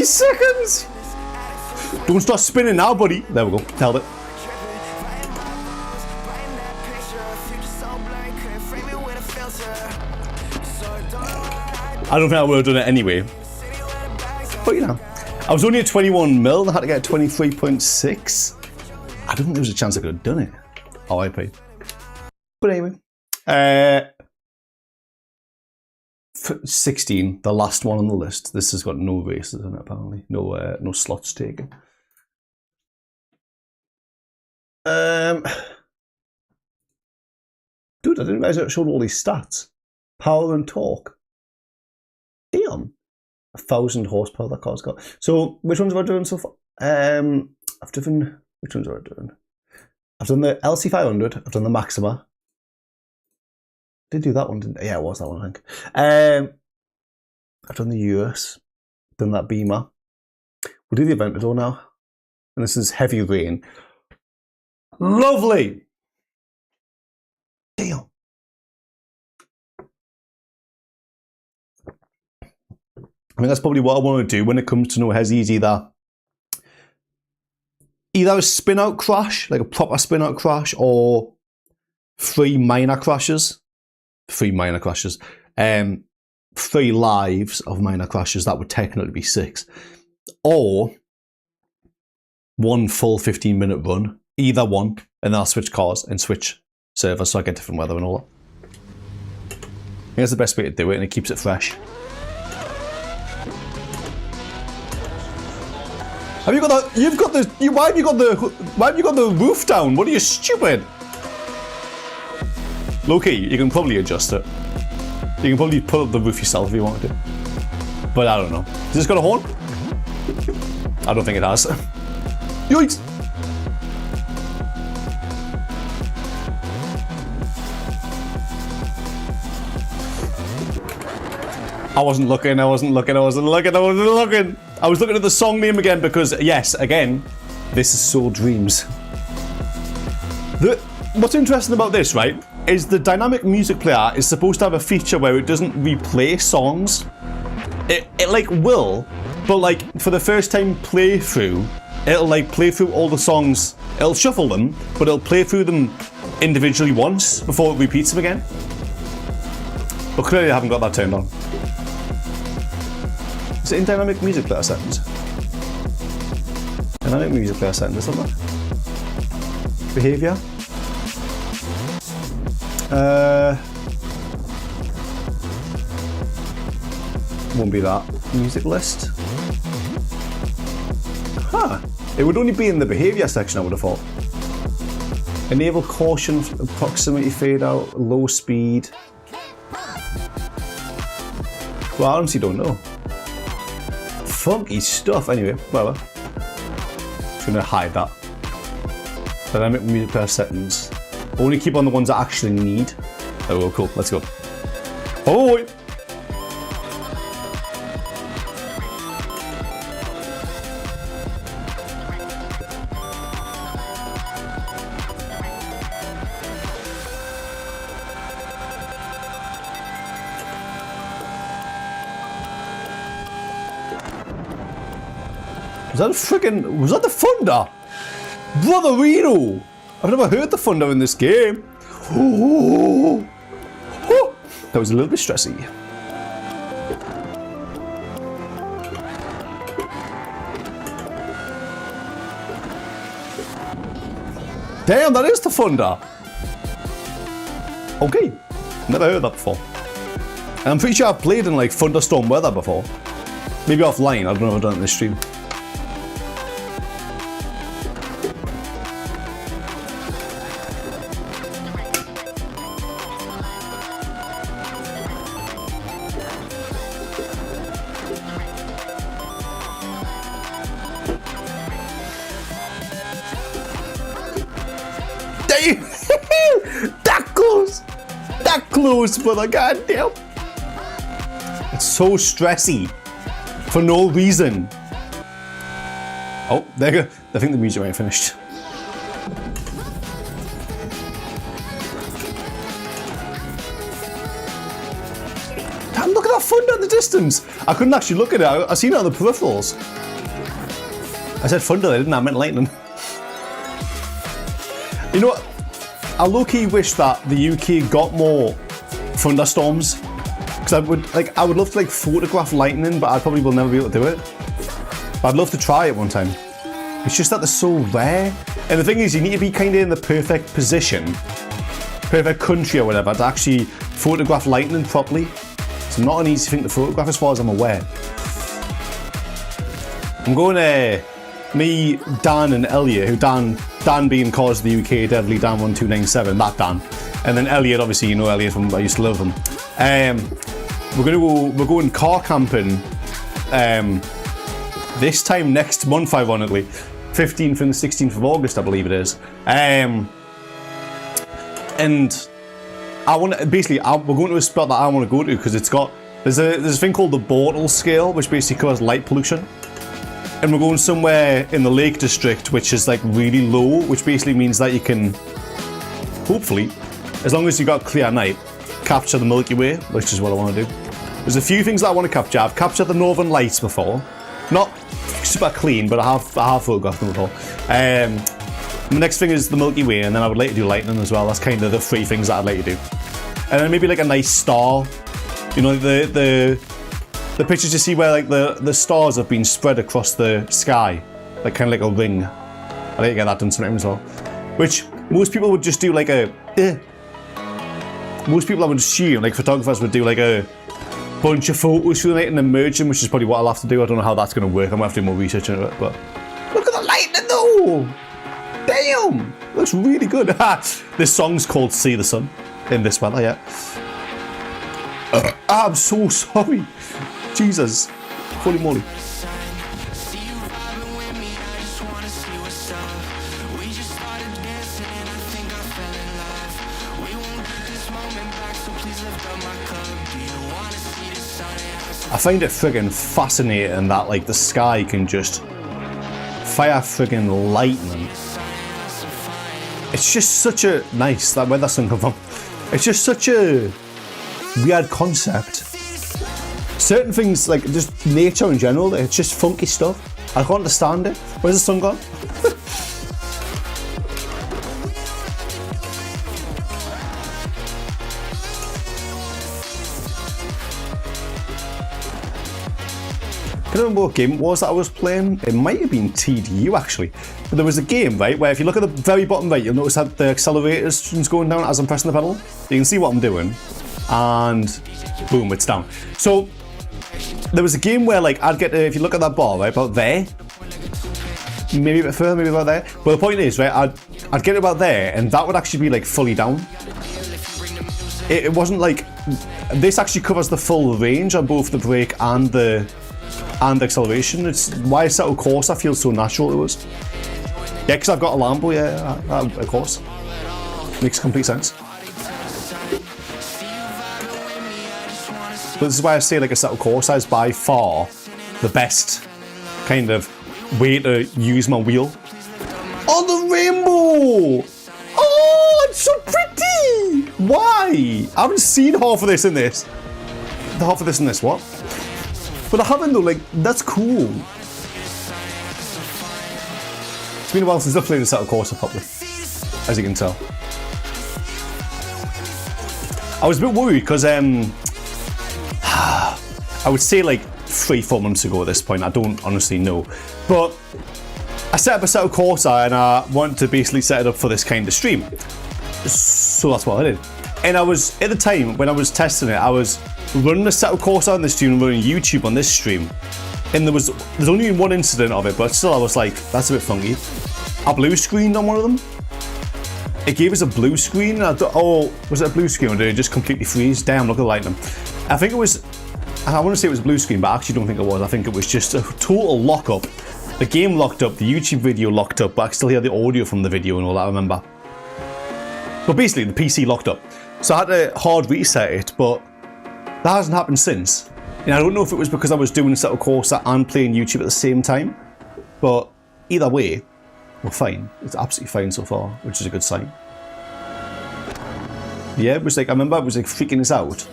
Seconds. Don't start spinning now, buddy. There we go. Held it. I don't think I would have done it anyway. But you know, I was only at 21 mil and I had to get 23.6. I don't think there was a chance I could have done it. RIP. But anyway. 16, the last one on the list. This has got no races in it, apparently. No slots taken. Dude, I didn't realize it showed all these stats. Power and torque. Damn. 1,000 horsepower that car's got. So, which ones have I done so far? I've driven... Which ones have I done? I've done the LC500. I've done the Maxima. Did do that one, didn't I? Yeah, it was that one, I think. I've done the US, done that Beamer. We'll do the Aventador now. And this is heavy rain. Lovely! Damn. I mean, that's probably what I want to do when it comes to No Hesi's, either a spin-out crash, like a proper spin-out crash, or 3 minor crashes. 3 minor crashes. 3 lives of minor crashes, that would technically be 6. Or 1 full 15-minute run. Either one. And then I'll switch cars and switch servers so I get different weather and all that. I think that's the best way to do it, and it keeps it fresh. Have you got the... You've got the... Why have you got the roof down? What are you, stupid? Low-key, you can probably adjust it. You can probably put up the roof yourself if you want to. But I don't know. Has this got a horn? I don't think it has. Yikes! I wasn't looking. I was looking at the song name again because, yes, again, this is Soul Dreams. What's interesting about this, right, is the dynamic music player is supposed to have a feature where it doesn't replay songs. It like will, but like for the first time playthrough, it'll like play through all the songs. It'll shuffle them, but it'll play through them individually once before it repeats them again. But clearly I haven't got that turned on. Is it in dynamic music player settings? Dynamic music player settings, isn't it? Behavior. Won't be that. Music list. Huh. It would only be in the behavior section, I would have thought. Enable caution, proximity fade out, low speed. Well, I honestly don't know. Funky stuff. Anyway, whatever. Just gonna hide that. Dynamic music player settings. Only keep on the ones I actually need. Oh, cool. Let's go. Oh, wait. Was that the thunder? Brotherino! I've never heard the thunder in this game. Oh, oh. That was a little bit stressy. Damn, that is the thunder. Okay, never heard that before. And I'm pretty sure I've played in like thunderstorm weather before. Maybe offline, I don't know if I've done it in this stream. That close, but goddamn. It's so stressy for no reason. Oh, there you go. I think the music might have finished. Damn, look at that thunder in the distance. I couldn't actually look at it. I seen it on the peripherals. I said thunder, I didn't. I meant lightning. You know what? I low-key wish that the UK got more thunderstorms, because I would love to like photograph lightning, but I probably will never be able to do it. But I'd love to try it one time. It's just that they're so rare, and the thing is, you need to be kind of in the perfect position, perfect country or whatever, to actually photograph lightning properly. It's not an easy thing to photograph, as far as I'm aware. I'm going to me, Dan, and Elliot, who Dan being cause the UK, deadly Dan1297, that Dan, and then Elliot, obviously you know Elliot from I used to love him. We're going car camping this time next month, ironically, 15th and the 16th of August, I believe it is. And I want to basically we're going to a spot that I want to go to because it's got there's a thing called the Bortle scale, which basically covers light pollution. And we're going somewhere in the Lake District, which is like really low, which basically means that you can, hopefully, as long as you've got clear night, capture the Milky Way, which is what I want to do. There's a few things that I want to capture. I've captured the Northern Lights before. Not super clean, but I have photographed them before. The next thing is the Milky Way, and then I would like to do lightning as well. That's kind of the three things that I'd like to do. And then maybe like a nice star. You know, the pictures you see where like the stars have been spread across the sky, like kind of like a ring. I like to get that done sometimes as well. Which most people would just do like a. Most people I would assume, like photographers, would do like a bunch of photos through the night and then merge them, which is probably what I'll have to do. I don't know how that's going to work. I'm gonna have to do more research into it. But look at the lightning though! Damn, looks really good. This song's called "See the Sun" in this weather. Yeah. I'm so sorry. Jesus, holy moly. I find it friggin' fascinating that like the sky can just fire friggin' lightning. it's just such a nice, like where that song come from. It's just such a weird concept. Certain things, like just nature in general, it's just funky stuff. I can't understand it. Where's the sun gone? I don't remember what game it was that I was playing. It might have been TDU actually. But there was a game, right, where if you look at the very bottom right, you'll notice that the accelerator's going down as I'm pressing the pedal. You can see what I'm doing. And boom, it's down. So there was a game where like I'd get to, if you look at that bar, right, about there, maybe a bit further, maybe about there. But the point is, right, I'd get about there and that would actually be like fully down. It wasn't like, this actually covers the full range on both the brake and the acceleration. It's why Assetto Corsa feels so natural to us. Yeah, because I've got a Lambo, yeah, of course. Makes complete sense. But this is why I say like Assetto Corsa is by far the best kind of way to use my wheel. Oh, the rainbow! Oh, it's so pretty! Why? I haven't seen half of this in this. Half of this in this, what? But I haven't though, like, that's cool. It's been a while since I've played Assetto Corsa properly, as you can tell. I was a bit worried because I would say like 3-4 months ago at this point, I don't honestly know. But I set up Assetto Corsa and I wanted to basically set it up for this kind of stream. So that's what I did. And I was, at the time when I was testing it, I was running Assetto Corsa on this stream and running YouTube on this stream. And there's only one incident of it, but still I was like, that's a bit funky. I blue screened on one of them. It gave us a blue screen. And I thought, oh, was it a blue screen or did it just completely freeze? Damn, look at the lightning. I think it was, I want to say it was a blue screen, but I actually don't think it was. I think it was just a total lockup. The game locked up, the YouTube video locked up, but I can still hear the audio from the video and all that, I remember. But basically, the PC locked up. So I had to hard reset it, but that hasn't happened since. And I don't know if it was because I was doing Assetto Corsa and playing YouTube at the same time, but either way, we're fine. It's absolutely fine so far, which is a good sign. Yeah, it was like, I remember it was like freaking us out.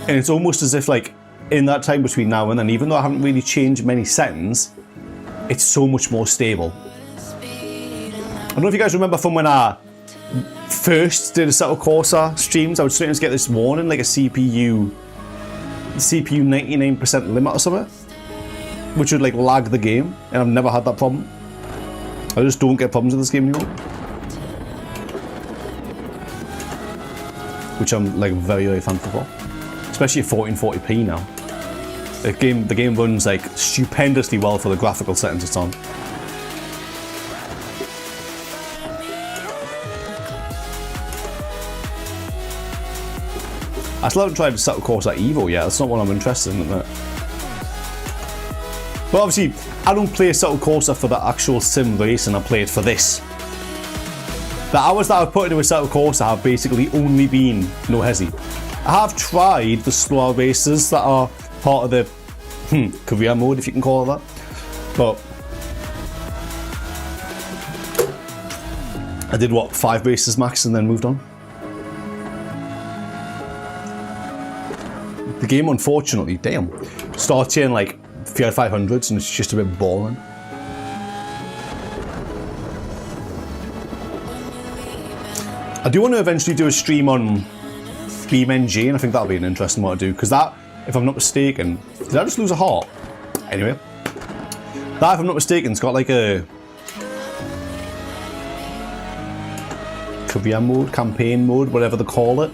And it's almost as if like, in that time between now and then, even though I haven't really changed many settings, it's so much more stable. I don't know if you guys remember from when I first did Assetto Corsa streams, I would sometimes get this warning, like a CPU 99% limit or something, which would like lag the game, and I've never had that problem. I just don't get problems with this game anymore. Which I'm like very, very thankful for. Especially at 1440p now. The game runs like stupendously well for the graphical settings it's on. I still haven't tried Assetto Corsa Evo yet. That's not what I'm interested in, isn't it? But obviously, I don't play Assetto Corsa for the actual sim racing. I play it for this. The hours that I've put into Assetto Corsa have basically only been No Hesi. I have tried the slower races that are part of the career mode, if you can call it that. But I did what, 5 races max and then moved on. The game, unfortunately, damn, starts here in like 500s and it's just a bit boring. I do want to eventually do a stream on BeamNG, and I think that'll be an interesting one to do, because that, if I'm not mistaken, did I just lose a heart? Anyway, that, if I'm not mistaken, it's got like a career mode, campaign mode, whatever they call it.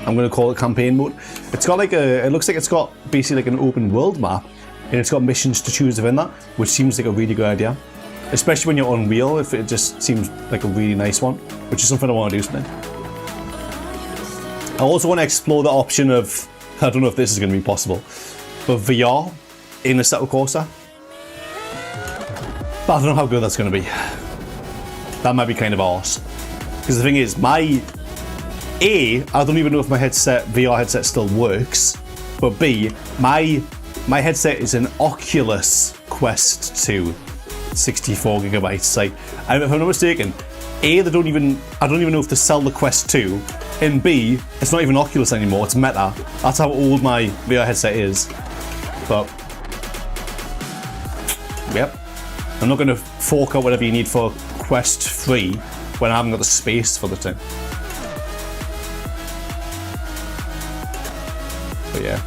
I'm going to call it campaign mode. It's got like a, it looks like it's got basically like an open world map, and it's got missions to choose within that, which seems like a really good idea. Especially when you're on wheel, if it just seems like a really nice one, which is something I want to do something. I also want to explore the option of, I don't know if this is going to be possible, but VR in Assetto Corsa. But I don't know how good that's going to be. That might be kind of arse. Because the thing is, I don't even know if my VR headset still works, but B, my headset is an Oculus Quest 2. 64 gigabytes. Like, if I'm not mistaken, A, I don't even know if they sell the Quest 2, and B, it's not even Oculus anymore, it's Meta. That's how old my VR headset is. But, yep. I'm not going to fork out whatever you need for Quest 3 when I haven't got the space for the thing. But yeah.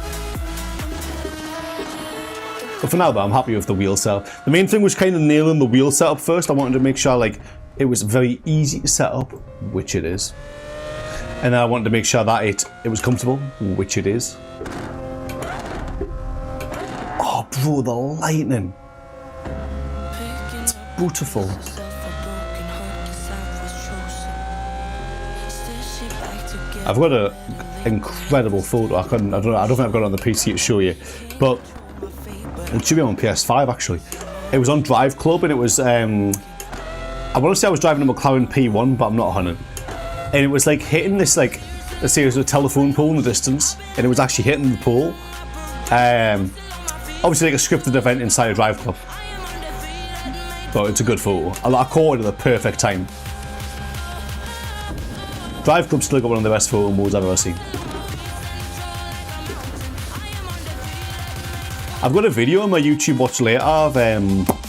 But for now though, I'm happy with the wheel setup. The main thing was kind of nailing the wheel setup first. I wanted to make sure like it was very easy to set up, which it is. And then I wanted to make sure that it was comfortable, which it is. Oh bro, the lightning. It's beautiful. I've got an incredible photo. I don't think I've got it on the PC to show you, but it should be on PS5 actually. It was on Drive Club and it was, I want to say I was driving a McLaren P1, but I'm not on it. And it was like hitting this, like, let's say it was a telephone pole in the distance, and it was actually hitting the pole. Obviously like a scripted event inside a Drive Club. But it's a good photo. I caught it at the perfect time. Drive Club's still got one of the best photo modes I've ever seen. I've got a video on my YouTube watch later of, I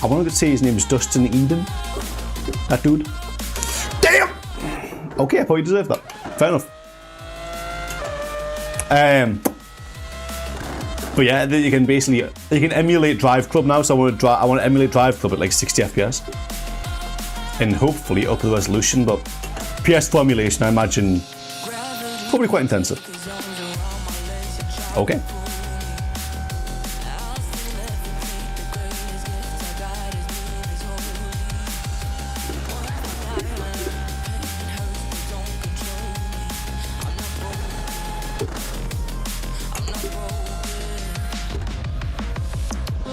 wanted to say his name is Dustin Eden. That dude. Damn! Okay, I probably deserve that. Fair enough. But yeah, you can basically, you can emulate Drive Club now, so I want to emulate Drive Club at like 60 FPS. And hopefully up the resolution, but PS4 emulation, I imagine, probably quite intensive. Okay.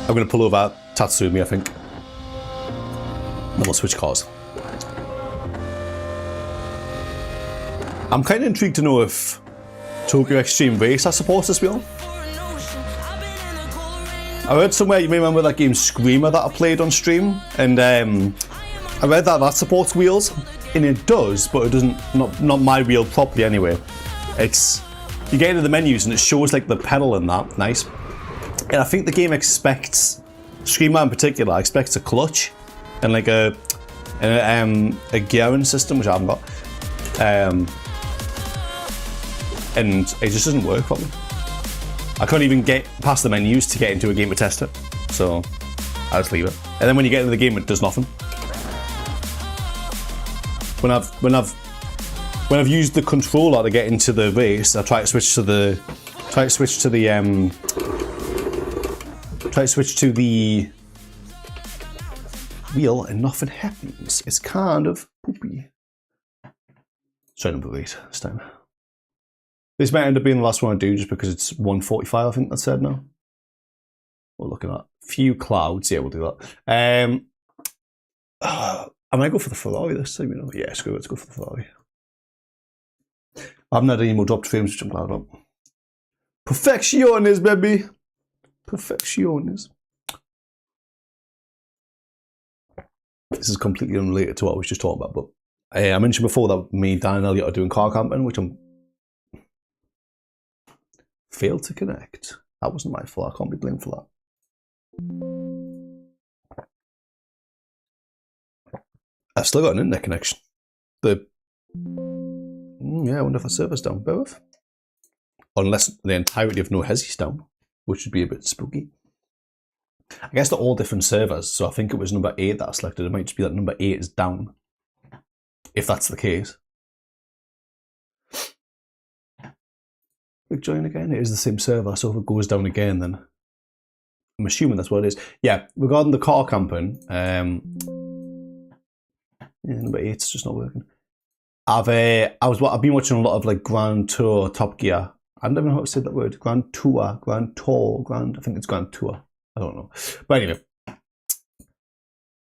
I'm going to pull over Tatsumi, I think. Then we'll switch cars. I'm kind of intrigued to know if Tokyo Extreme Race has supports this wheel. I read somewhere, you may remember that game Screamer that I played on stream, and I read that supports wheels, and it does, but it doesn't, not my wheel properly anyway. It's, you get into the menus and it shows like the pedal and that, nice. And I think the game expects, Screamer in particular, expects a clutch and like a gearing system, which I haven't got. And it just doesn't work properly. I can't even get past the menus to get into a game to test it, so I just leave it. And then when you get into the game, it does nothing. When I've used the controller to get into the race, I try to switch to the wheel and nothing happens. It's kind of poopy. Try number 8 this time. This might end up being the last one I do just because it's 1:45, I think that said now. We're looking at few clouds. Yeah, we'll do that. I might go for the Ferrari this time, you know. Yeah, screw it, let's go for the Ferrari. I haven't had any more dropped frames, which I'm glad about. Perfecciones, baby. Perfecciones. This is completely unrelated to what I was just talking about, but I mentioned before that me, Dan, and Elliot are doing car camping, which I'm failed to connect. That wasn't my fault. I can't be blamed for that. I've still got an internet connection. Yeah, I wonder if the server's down. Both. Unless the entirety of No Hesi's down, which would be a bit spooky. I guess they're all different servers, so I think it was number 8 that I selected. It might just be that number 8 is down. If that's the case. Click join again. It is the same server, so if it goes down again, then I'm assuming that's what it is. Yeah, regarding the car camping, yeah, number 8's just not working. I've been watching a lot of like Grand Tour, Top Gear. I don't even know how to say that word. I think it's Grand Tour. I don't know. But anyway,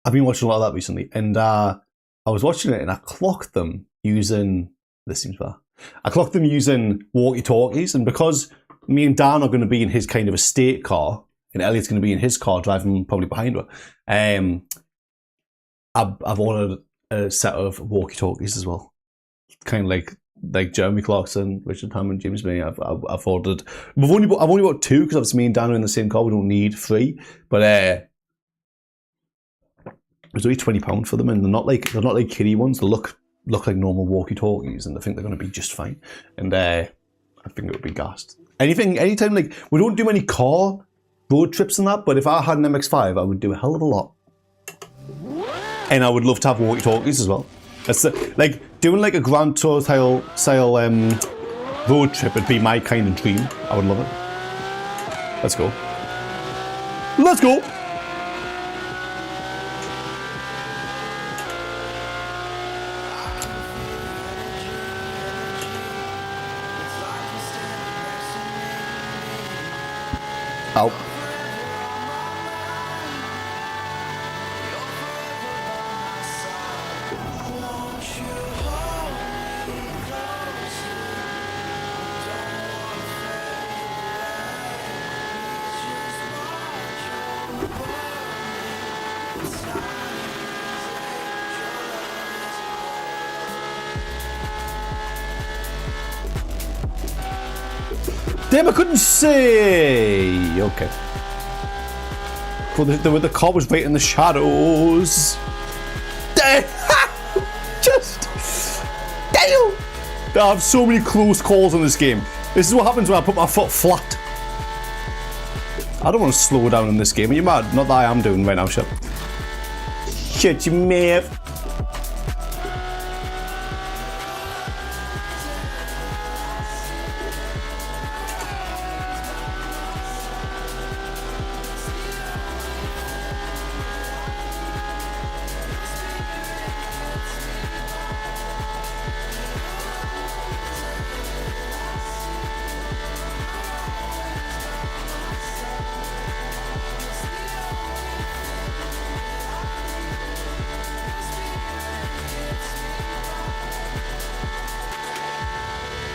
I've been watching a lot of that recently, and I was watching it and I clocked them using, this seems bad, I clocked them using walkie-talkies, and because me and Dan are going to be in his kind of estate car, and Elliot's going to be in his car driving probably behind her, I've ordered a set of walkie-talkies as well. Kind of like Jeremy Clarkson, Richard Hammond, James May. I've ordered. I've only bought two because obviously me and Dan are in the same car. We don't need three, but it was only £20 for them, and they're not like kiddie ones. They look like normal walkie-talkies, and I think they're going to be just fine. And I think it would be gassed. Anytime, like, we don't do many car road trips and that, but if I had an MX-5, I would do a hell of a lot. And I would love to have walkie-talkies as well. That's like doing like a Grand Tour style road trip would be my kind of dream. I would love it. Let's go. Let's go. Ow. Damn, I couldn't see. Okay. The car was right in the shadows. Damn. Just. Damn. I have so many close calls in this game. This is what happens when I put my foot flat. I don't want to slow down in this game. Are you mad? Not that I am doing right now, shit. Shit, you mate.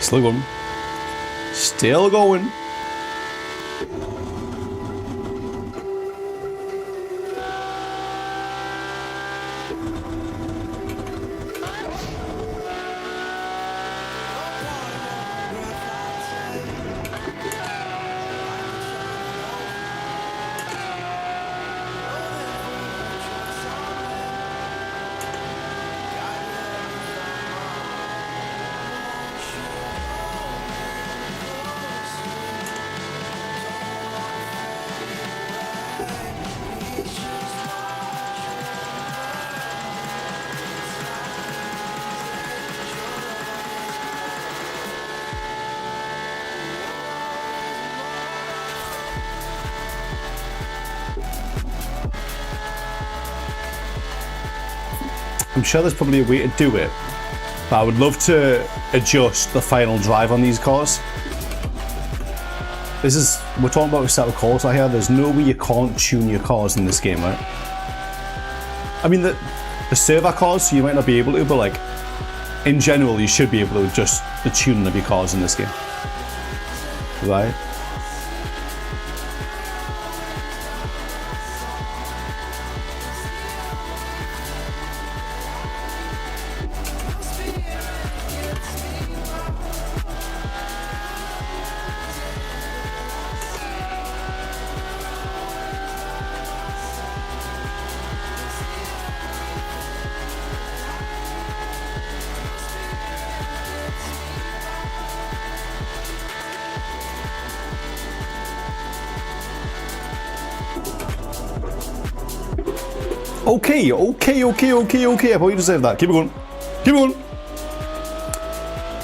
Still going. Still going. I'm sure there's probably a way to do it, but I would love to adjust the final drive on these cars. We're talking about Assetto Corsa here. There's no way you can't tune your cars in this game, right? I mean, the server cars, you might not be able to, but like, in general, you should be able to adjust the tuning of your cars in this game. Right? Okay. I probably deserve that. Keep it going. Keep it going.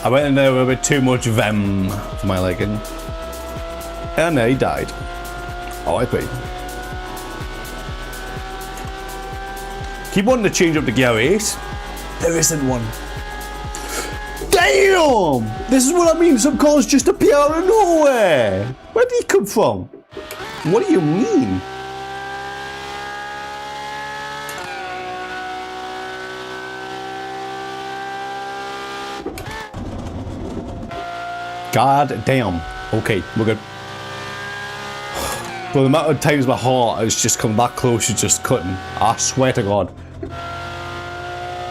I went in there with a bit too much vim for my liking. And he died. R.I.P. Keep wanting to change up the gear 8. There isn't one. Damn! This is what I mean. Some cars just appear out of nowhere. Where did he come from? What do you mean? God damn. Okay, we're good. But the amount of times my heart has just come that close to just cutting, I swear to God.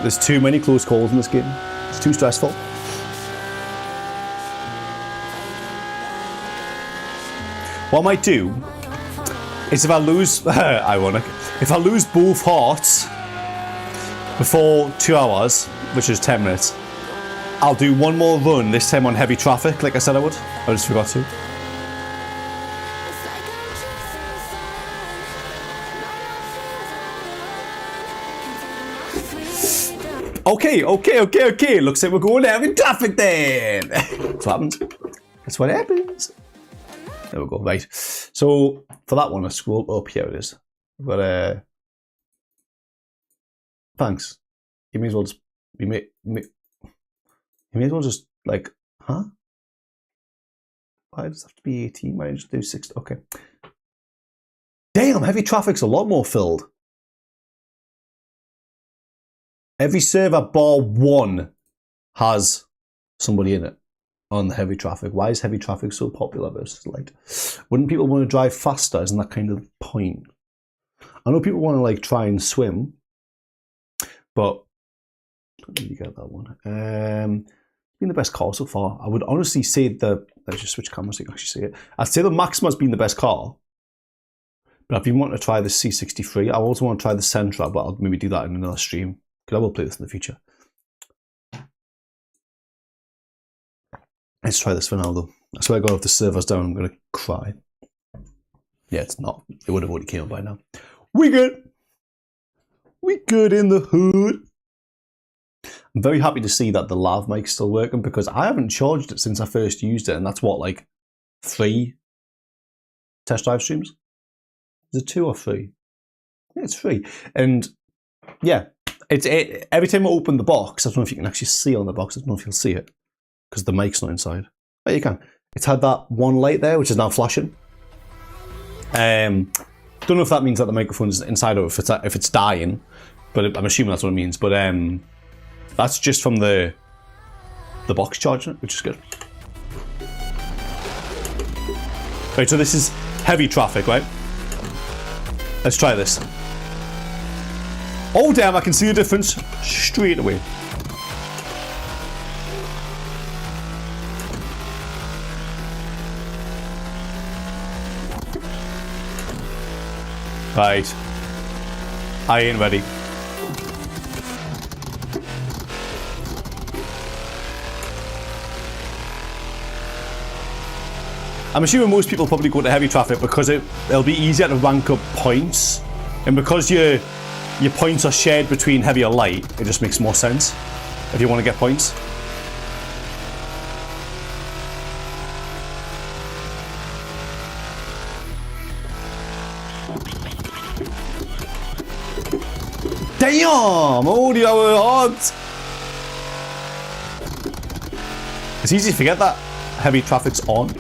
There's too many close calls in this game. It's too stressful. What I might do is if I lose, ironic, if I lose both hearts before 2 hours, which is 10 minutes, I'll do one more run, this time on heavy traffic, like I said I would. I just forgot to. Okay. Looks like we're going heavy traffic then. That's what happens. That's what happens. There we go. Right. So for that one, I scroll up. Here it is. We've got a. Thanks. You may as well just. You may as well just like, huh? Why does it have to be 18? Why don't you just do 6? Okay. Damn, heavy traffic's a lot more filled. Every server bar 1 has somebody in it on the heavy traffic. Why is heavy traffic so popular versus light? Wouldn't people want to drive faster? Isn't that kind of the point? I know people want to like try and swim, but don't really get that one. Been the best car so far. I would honestly say let's just switch cameras so you can actually see it. I'd say the Maxima's been the best car. But if you want to try the C63, I also want to try the Sentra, but I'll maybe do that in another stream. Because I will play this in the future. Let's try this for now though. I swear to God, if the server's down, I'm going to cry. Yeah, it's not. It would have already came up by now. We good. We good in the hood. I'm very happy to see that the lav mic's still working because I haven't charged it since I first used it. And that's what, like 3 test drive streams? Is it 2 or 3? Yeah, it's 3. And yeah. Every time I open the box, I don't know if you can actually see on the box. I don't know if you'll see it because the mic's not inside. But you can. It's had that one light there, which is now flashing. Don't know if that means that the microphone is inside or if it's dying, but I'm assuming that's what it means. But that's just from the box charging it, which is good. Right, so this is heavy traffic, right? Let's try this. Oh damn, I can see the difference straight away. Right. I ain't ready. I'm assuming most people probably go to heavy traffic because it'll be easier to rank up points. And because your points are shared between heavy or light, it just makes more sense if you want to get points. Damn! Oh, the hour odds! It's easy to forget that heavy traffic's on.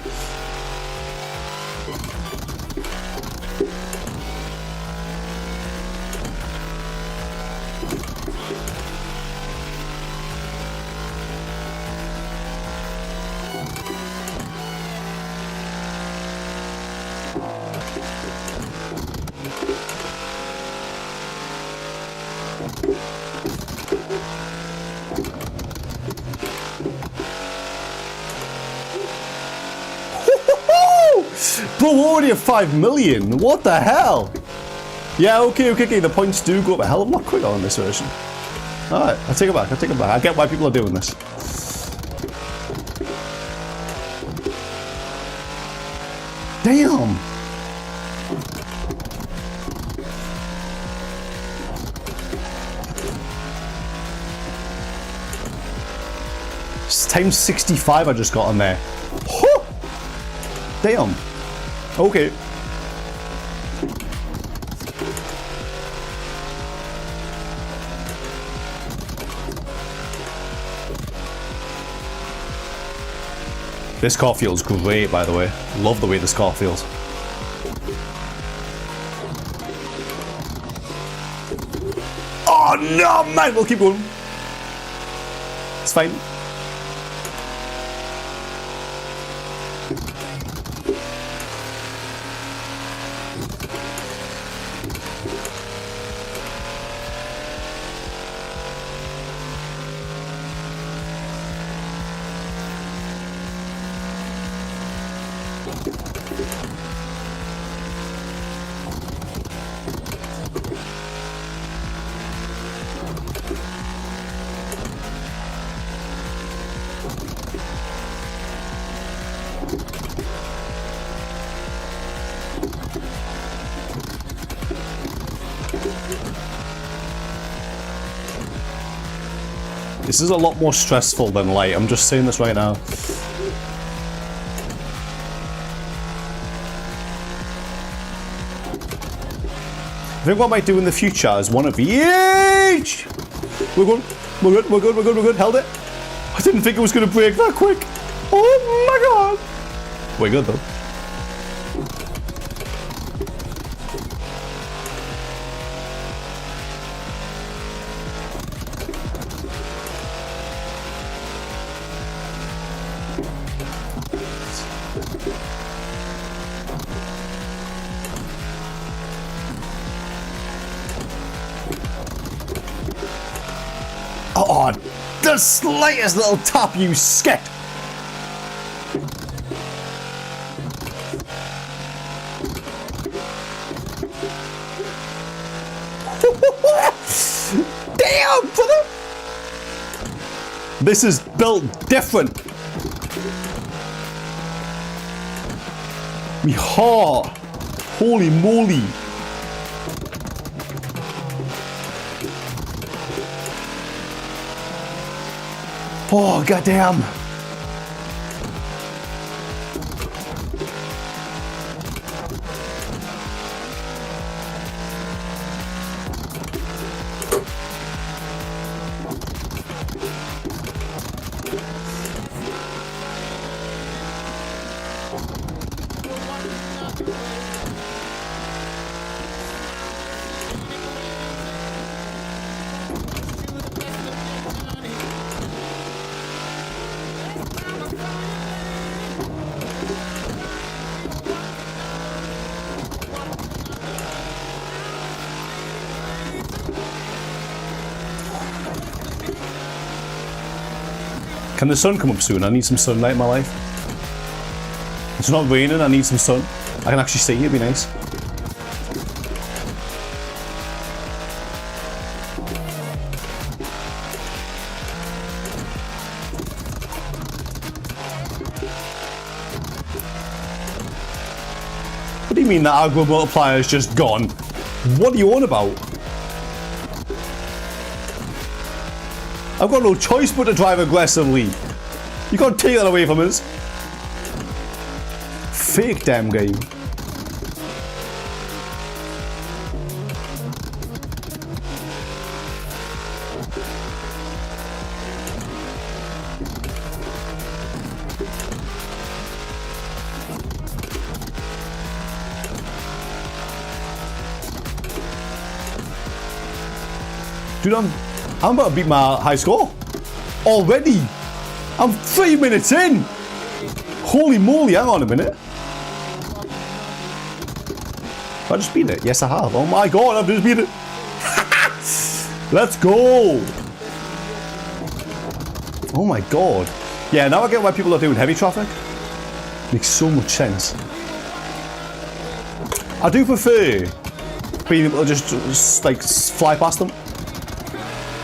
Bro, already at 5 million. What the hell? Yeah, okay. The points do go up a hell of a lot quicker on this version. Alright, I'll take it back. I get why people are doing this. Damn! It's times 65 I just got on there. Damn. Okay. This car feels great, by the way. Love the way this car feels. Oh no, man! We'll keep going. It's fine. This is a lot more stressful than light. I'm just saying this right now. I think what I might do in the future is one of each. We're good. We're good. We're good. We're good. We're good. Held it. I didn't think it was going to break that quick. Oh my god. We're good though. Oh, the slightest little tap, you skit! Damn, brother! This is built different. Me heart. Holy moly. Oh, goddamn. Can the sun come up soon? I need some sunlight in my life. It's not raining, I need some sun. I can actually see it, it'd be nice. What do you mean that aggro multiplier is just gone? What are you on about? I've got no choice but to drive aggressively. You can't take that away from us. Fake damn game. Dude, I'm about to beat my high score. Already. I'm 3 minutes in. Holy moly, hang on a minute. Have I just beat it? Yes, I have. Oh my god, I've just beat it. Let's go. Oh my god. Yeah, now I get why people are doing heavy traffic. Makes so much sense. I do prefer being able to just like fly past them.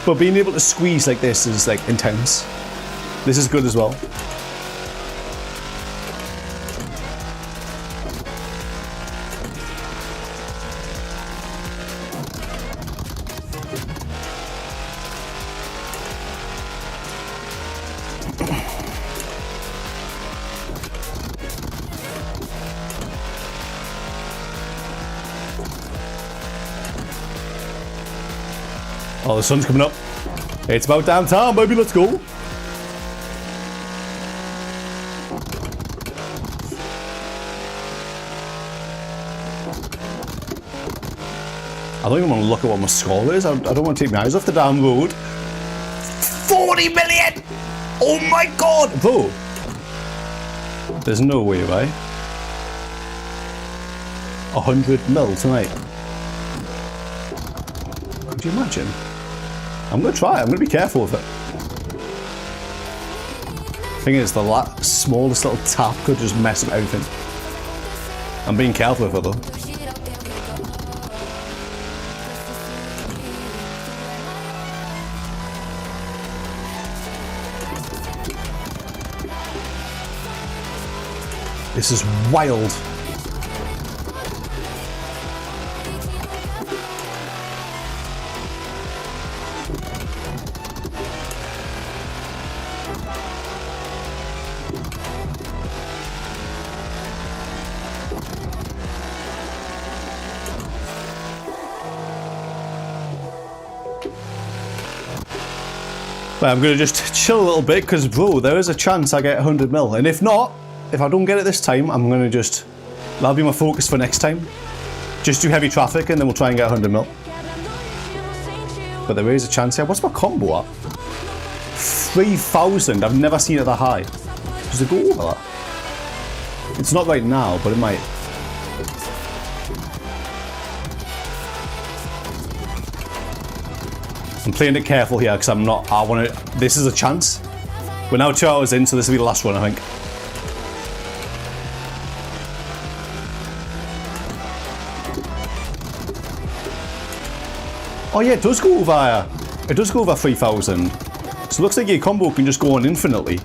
But being able to squeeze like this is like intense. This is good as well. Oh, the sun's coming up. It's about damn time, baby. Let's go. I don't even want to look at what my score is. I don't want to take my eyes off the damn road. 40 million! Oh my god! Bro. There's no way, right? 100 mil tonight. Could you imagine? I'm going to try it. I'm going to be careful with it. Thing is, the smallest little tap could just mess up everything. I'm being careful with it though. This is wild. Well, I'm going to just chill a little bit because, bro, there is a chance I get 100 mil. And if not, if I don't get it this time, I'm going to just... That'll be my focus for next time. Just do heavy traffic and then we'll try and get 100 mil. But there is a chance here. What's my combo at? 3,000. I've never seen it that high. Does it go over that? It's not right now, but it might. I'm playing it careful here because I'm not... I want to... This is a chance. We're now 2 hours in, so this will be the last one, I think. Oh yeah, it does go over... It does go over 3,000. So it looks like your combo can just go on infinitely.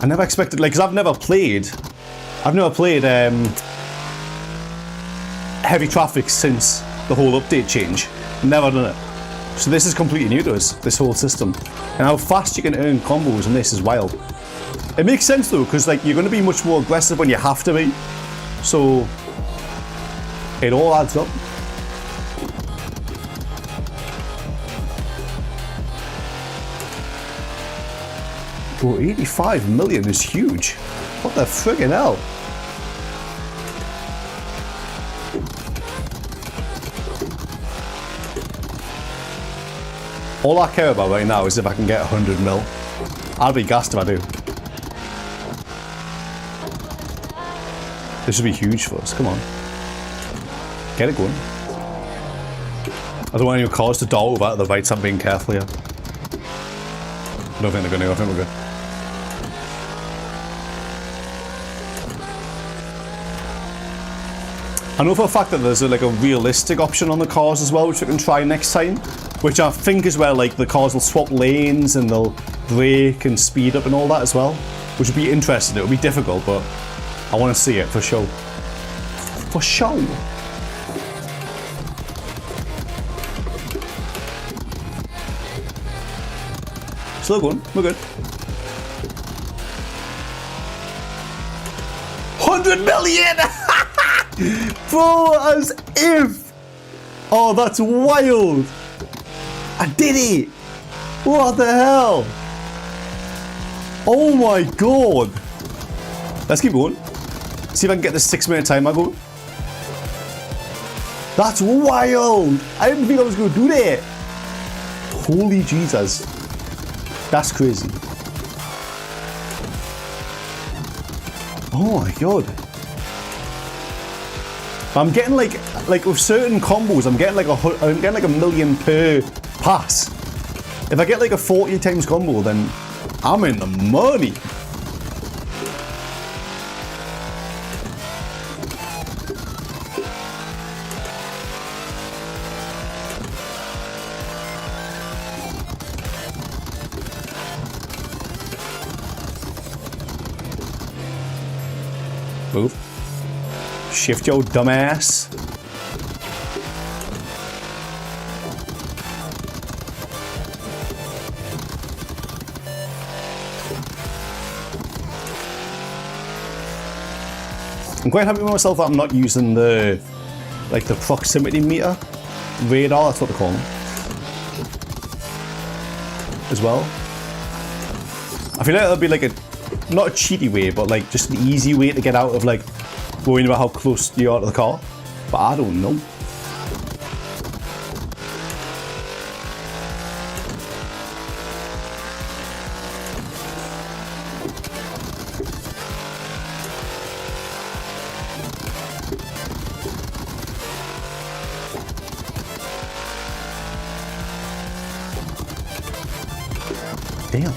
I never expected... Like, because I've never played heavy traffic since the whole update change. Never done it. So this is completely new to us, this whole system. And how fast you can earn combos in this is wild. It makes sense though, because like you're going to be much more aggressive when you have to be. So it all adds up. Bro, 85 million is huge. What the friggin' hell? All I care about right now is if I can get 100 mil. I'll be gassed if I do. This should be huge for us, come on. Get it going. I don't want any cars to dart over at the right, so I'm being careful here. I don't think they're going to, I think we're good. I know for a fact that there's like a realistic option on the cars as well, which we can try next time. Which I think is where like the cars will swap lanes and they'll brake and speed up and all that as well. Which would be interesting. It would be difficult, but I want to see it for sure. For sure. Still going. We're good. 100 million! Bro, as if! Oh, that's wild! I did it! What the hell? Oh my god! Let's keep going. See if I can get this 6-minute timer going. That's wild! I didn't think I was going to do that. Holy Jesus. That's crazy. Oh my god. I'm getting like with certain combos, I'm getting like a million per pass. If I get like a 40 times combo, then I'm in the money. Move. Shift your dumbass. I'm quite happy with myself that I'm not using the proximity meter radar, that's what they call them, as well. I feel like that'll be like not a cheaty way, but like just an easy way to get out of like worrying about how close you are to the car. But I don't know. Damn.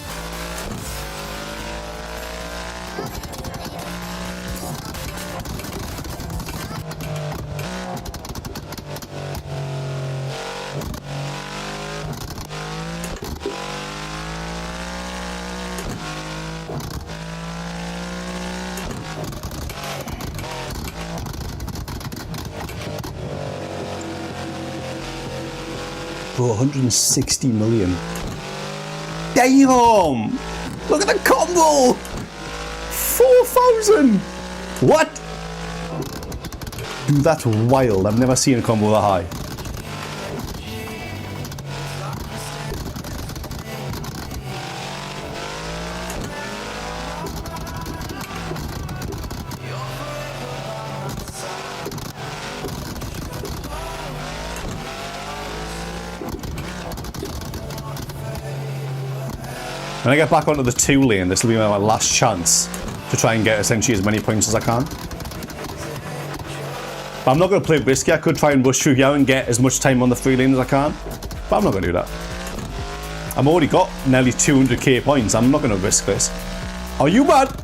Bro, 160 million. Damn! Look at the combo! 4,000! What? Dude, that's wild. I've never seen a combo that high. When I get back onto the 2 lane, this will be my last chance to try and get essentially as many points as I can. But I'm not going to play risky. I could try and rush through here and get as much time on the 3 lane as I can. But I'm not going to do that. I've already got nearly 200k points. I'm not going to risk this. Are you mad?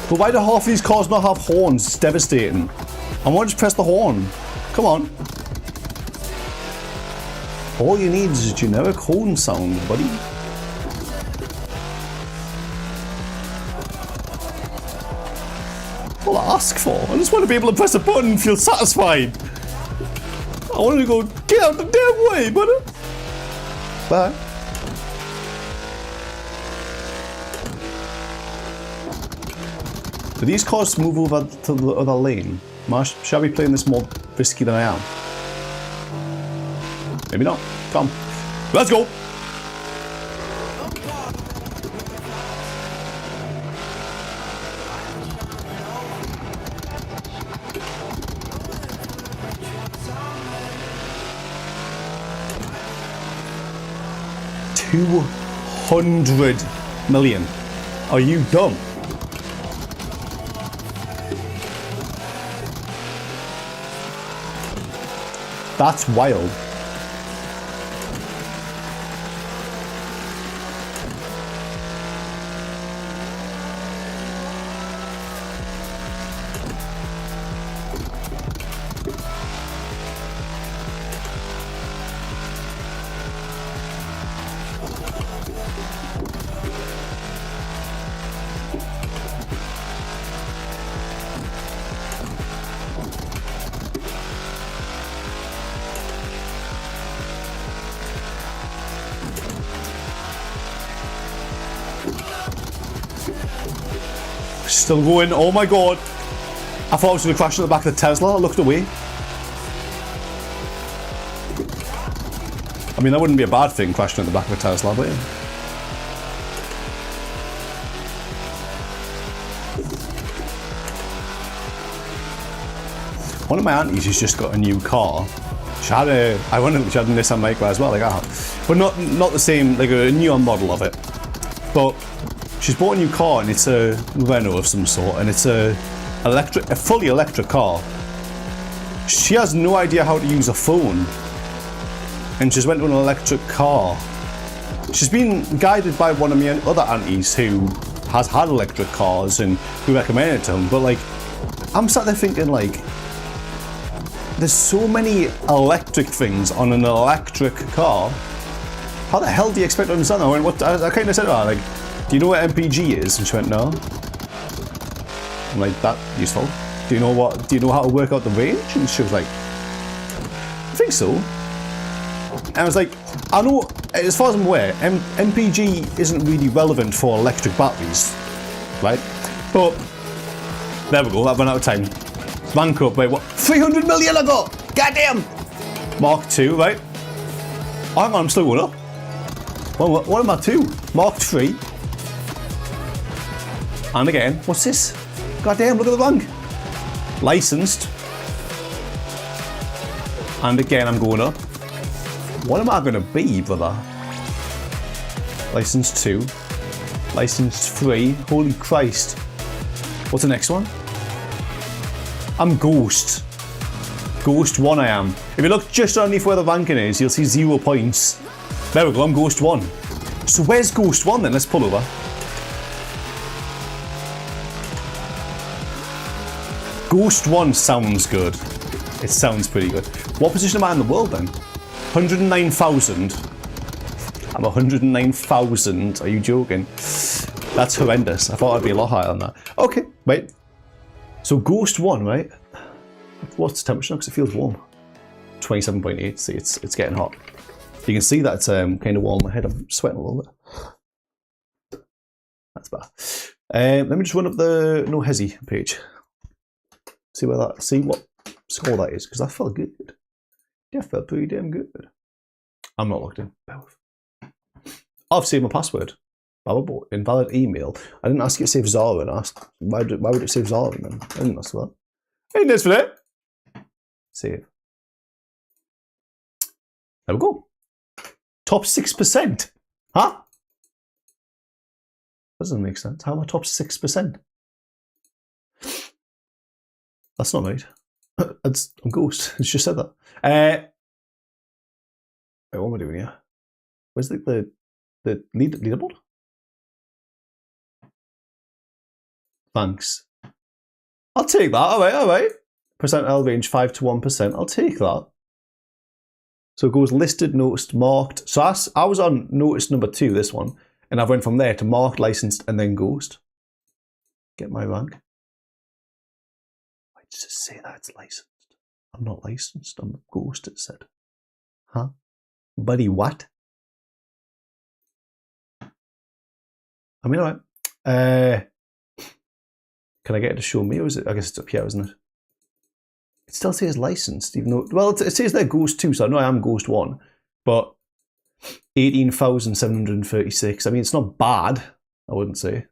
But why do half of these cars not have horns? It's devastating. I want to just press the horn. Come on. All you need is a generic horn sound, buddy. That's all I ask for. I just want to be able to press a button and feel satisfied. I want to go, get out the damn way, buddy. Bye. Do these cars move over to the other lane? Shall we be playing this more risky than I am? Maybe not. Come. Let's go! $200 million. Are you dumb? That's wild. Still going. Oh my god. I thought I was going to crash at the back of the Tesla. I looked away. I mean, that wouldn't be a bad thing, crashing at the back of a Tesla, but yeah. One of my aunties has just got a new car. She had a, ironically, she had a Nissan Micra as well, like I have. But not the same, like a newer model of it. But she's bought a new car and it's a Renault of some sort, and it's a fully electric car. She has no idea how to use a phone, and she's went to an electric car. She's been guided by one of my other aunties who has had electric cars and who recommended it to them. But like, I'm sat there thinking like, there's so many electric things on an electric car. How the hell do you expect to understand that? I went, I kind of said to her, like, do you know what MPG is? And she went, no. I'm like, that useful. Do you know how to work out the range? And she was like, I think so. And I was like, I know, as far as I'm aware, MPG isn't really relevant for electric batteries, right? But, there we go, I've run out of time. Rank up, wait, what? 300 million I got! Goddamn! Mark 2, right? Oh, hang on, I'm still going up. Well, what am I 2? Mark 3. And again, what's this? Goddamn, look at the rank. Licensed. And again, I'm going up. What am I going to be, brother? Licensed 2. Licensed 3. Holy Christ. What's the next one? I'm Ghost. Ghost 1 I am. If you look just underneath where the ranking is, you'll see 0 points. There we go, I'm Ghost 1. So where's Ghost 1 then? Let's pull over. Ghost 1 sounds good. It sounds pretty good. What position am I in the world then? 109,000. I'm 109,000. Are you joking? That's horrendous. I thought I'd be a lot higher than that. Okay, wait. So Ghost 1, right? What's the temperature now? Because it feels warm. 27.8. See, it's getting hot. You can see that it's kind of warm. My head, I'm sweating a little bit. That's bad. Let me just run up the No Hesi page. See what score that is, because that felt good. Yeah, felt pretty damn good. I'm not logged in. I've saved my password. Invalid email. I didn't ask you to save Zara and asked. Why would it save Zara then? I didn't ask for that. Hey, that's for it. Save. There we go. Top 6%. Huh? That doesn't make sense. How am I top 6%? That's not right. I'm Ghost. It's just said that. Wait, what am I doing here? Where's the leaderboard? Thanks. I'll take that. All right. Percentile range 5 to 1%. I'll take that. So it goes listed, noticed, marked. So I was on noticed number 2, this one, and I went from there to marked, licensed, and then Ghost. Get my rank. Why does it say that it's licensed? I'm not licensed. I'm Ghost, it said. Huh? Buddy, what? I mean, all right. Can I get it to show me, or is it? I guess it's up here, isn't it? It still says licensed, even though, well, it says there Ghost 2, so I know I am Ghost 1, but 18,736. I mean, it's not bad, I wouldn't say.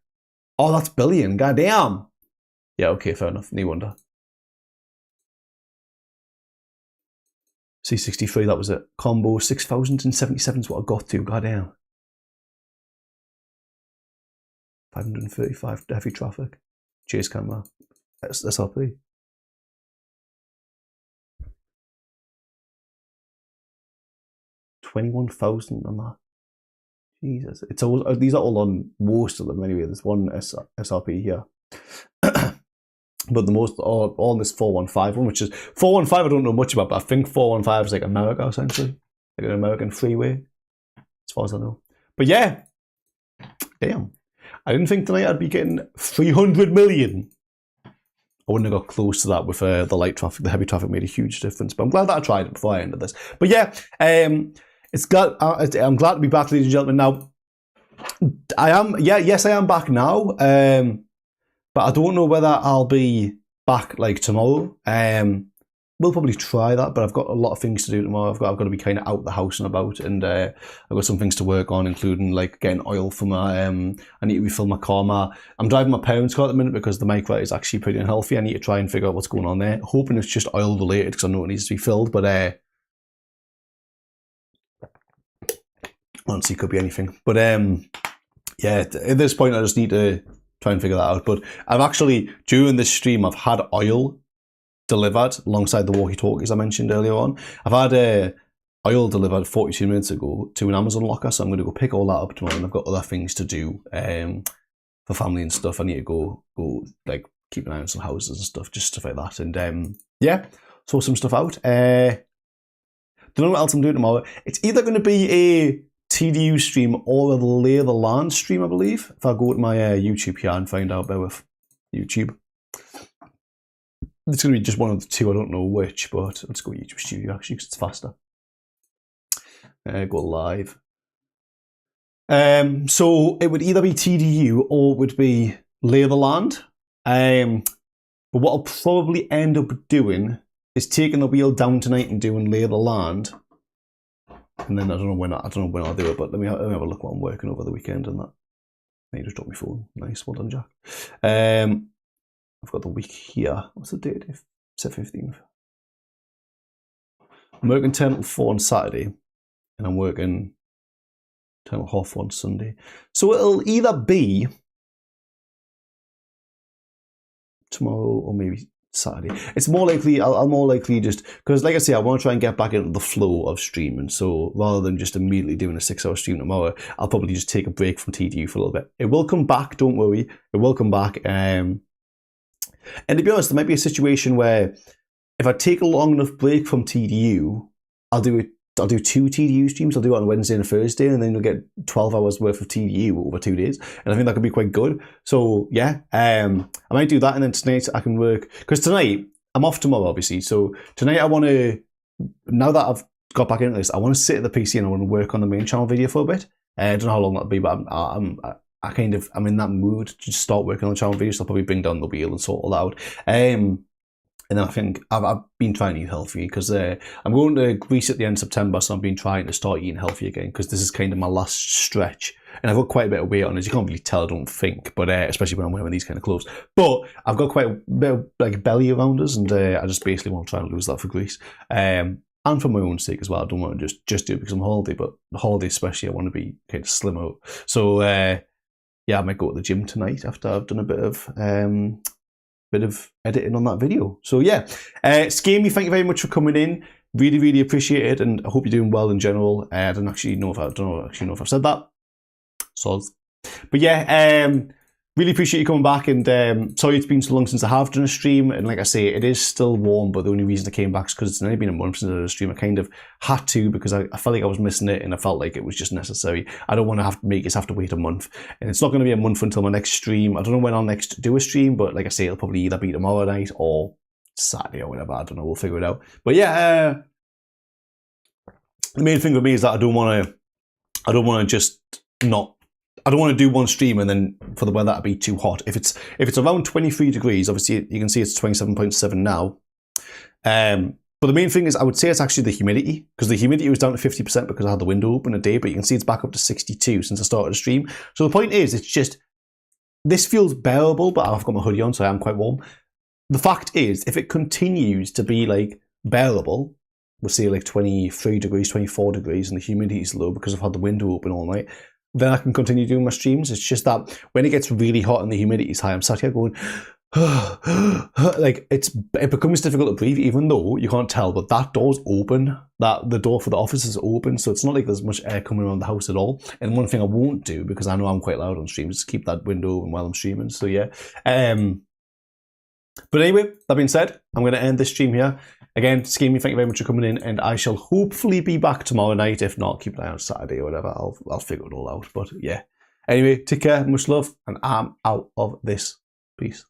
Oh, that's billion, goddamn. Yeah, okay, fair enough, no wonder. C63, that was it. Combo 6,077 is what I got to, goddamn. 535 heavy traffic. Chase camera. SRP. $21,000 on that. Jesus, it's all. These are all on most of them anyway. There's one SRP here, but the most all on this 415 one, which is 415. I don't know much about, but I think 415 is like America essentially, like an American freeway, as far as I know. But yeah, damn. I didn't think tonight I'd be getting 300 million. I wouldn't have got close to that with the light traffic. The heavy traffic made a huge difference, but I'm glad that I tried it before I ended this. But yeah, I'm glad to be back, ladies and gentlemen. Now, yes, I am back now, but I don't know whether I'll be back like tomorrow. We'll probably try that, but I've got a lot of things to do tomorrow. I've got to be kind of out the house and about, and I've got some things to work on, including like getting oil for my. I need to refill my car. I'm driving my parents' car at the minute because the Micra is actually pretty unhealthy. I need to try and figure out what's going on there. Hoping it's just oil related because I know it needs to be filled, but honestly, it could be anything. But yeah, at this point, I just need to try and figure that out. But I've actually, during this stream, I've had oil delivered alongside the walkie-talkies I mentioned earlier on. I've had oil delivered 42 minutes ago to an Amazon locker, so I'm going to go pick all that up tomorrow, and I've got other things to do for family and stuff. I need to go like keep an eye on some houses and stuff, just stuff like that. And yeah, sort some stuff out. Don't know what else I'm doing tomorrow. It's either going to be a TDU stream or a Lay the Land stream, I believe. If I go to my YouTube here and find out, bear with YouTube. It's going to be just one of the two. I don't know which, but let's go YouTube Studio actually because it's faster. Go live. So it would either be TDU or it would be Lay the Land. But what I'll probably end up doing is taking the wheel down tonight and doing Lay the Land. And then I don't know when I'll do it, but let me have a look what I'm working over the weekend and that. And you just dropped my phone. Nice, well done, Jack. I've got the week here. What's the date? It's the 15th. I'm working 10 till 4 on Saturday, and I'm working 10 till 4 on Sunday. So it'll either be tomorrow or maybe Saturday. It's more likely, I'll more likely just, because like I say, I want to try and get back into the flow of streaming. So rather than just immediately doing a 6-hour stream tomorrow, I'll probably just take a break from TDU for a little bit. It will come back, don't worry. It will come back. And to be honest, there might be a situation where if I take a long enough break from TDU, I'll do 2 TDU streams. I'll do it on Wednesday and a Thursday, and then you'll get 12 hours worth of TDU over 2 days. And I think that could be quite good. So yeah, I might do that. And then tonight I can work, because tonight I'm off tomorrow, obviously. So tonight I want to, now that I've got back into this, I want to sit at the PC and I want to work on the main channel video for a bit. I don't know how long that'll be, but I'm in that mood to just start working on the channel video. So I'll probably bring down the wheel and sort all that out. And then I think I've been trying to eat healthy, because I'm going to Greece at the end of September, so I've been trying to start eating healthy again, because this is kind of my last stretch. And I've got quite a bit of weight on, as you can't really tell, I don't think, but especially when I'm wearing these kind of clothes. But I've got quite a bit of like belly around us, and I just basically want to try and lose that for Greece. And for my own sake as well. I don't want to just do it because I'm on holiday, but holiday especially, I want to be kind of slim out. So yeah, I might go to the gym tonight after I've done a bit of editing on that video. So yeah, Scamey, thank you very much for coming in. Really, really appreciate it, and I hope you're doing well in general. I don't actually know if I've said that. So, but yeah, really appreciate you coming back, and sorry it's been so long since I have done a stream. And like I say, it is still warm, but the only reason I came back is because it's only been a month since I did a stream. I kind of had to, because I felt like I was missing it, and I felt like it was just necessary. I don't want to make us have to wait a month, and it's not going to be a month until my next stream. I don't know when I'll next do a stream, but like I say, it'll probably either be tomorrow night or Saturday or whatever. I don't know. We'll figure it out. But yeah, the main thing with me is that I don't want to do one stream and then for the weather to be too hot. If it's around 23 degrees, obviously you can see it's 27.7 now. But the main thing is, I would say it's actually the humidity, because the humidity was down to 50% because I had the window open a day, but you can see it's back up to 62 since I started the stream. So the point is, it's just, this feels bearable, but I've got my hoodie on, so I am quite warm. The fact is, if it continues to be like bearable, we'll say like 23 degrees, 24 degrees, and the humidity is low because I've had the window open all night, then I can continue doing my streams. It's just that when it gets really hot and the humidity is high, I'm sat here going, like it becomes difficult to breathe, even though you can't tell, but that door's open. The door for the office is open, so it's not like there's much air coming around the house at all. And one thing I won't do, because I know I'm quite loud on streams, is keep that window open while I'm streaming. So yeah. But anyway, that being said, I'm going to end this stream here. Again, Scamey, thank you very much for coming in, and I shall hopefully be back tomorrow night. If not, keep an eye on Saturday or whatever. I'll figure it all out. But yeah. Anyway, take care, much love, and I'm out of this. Peace.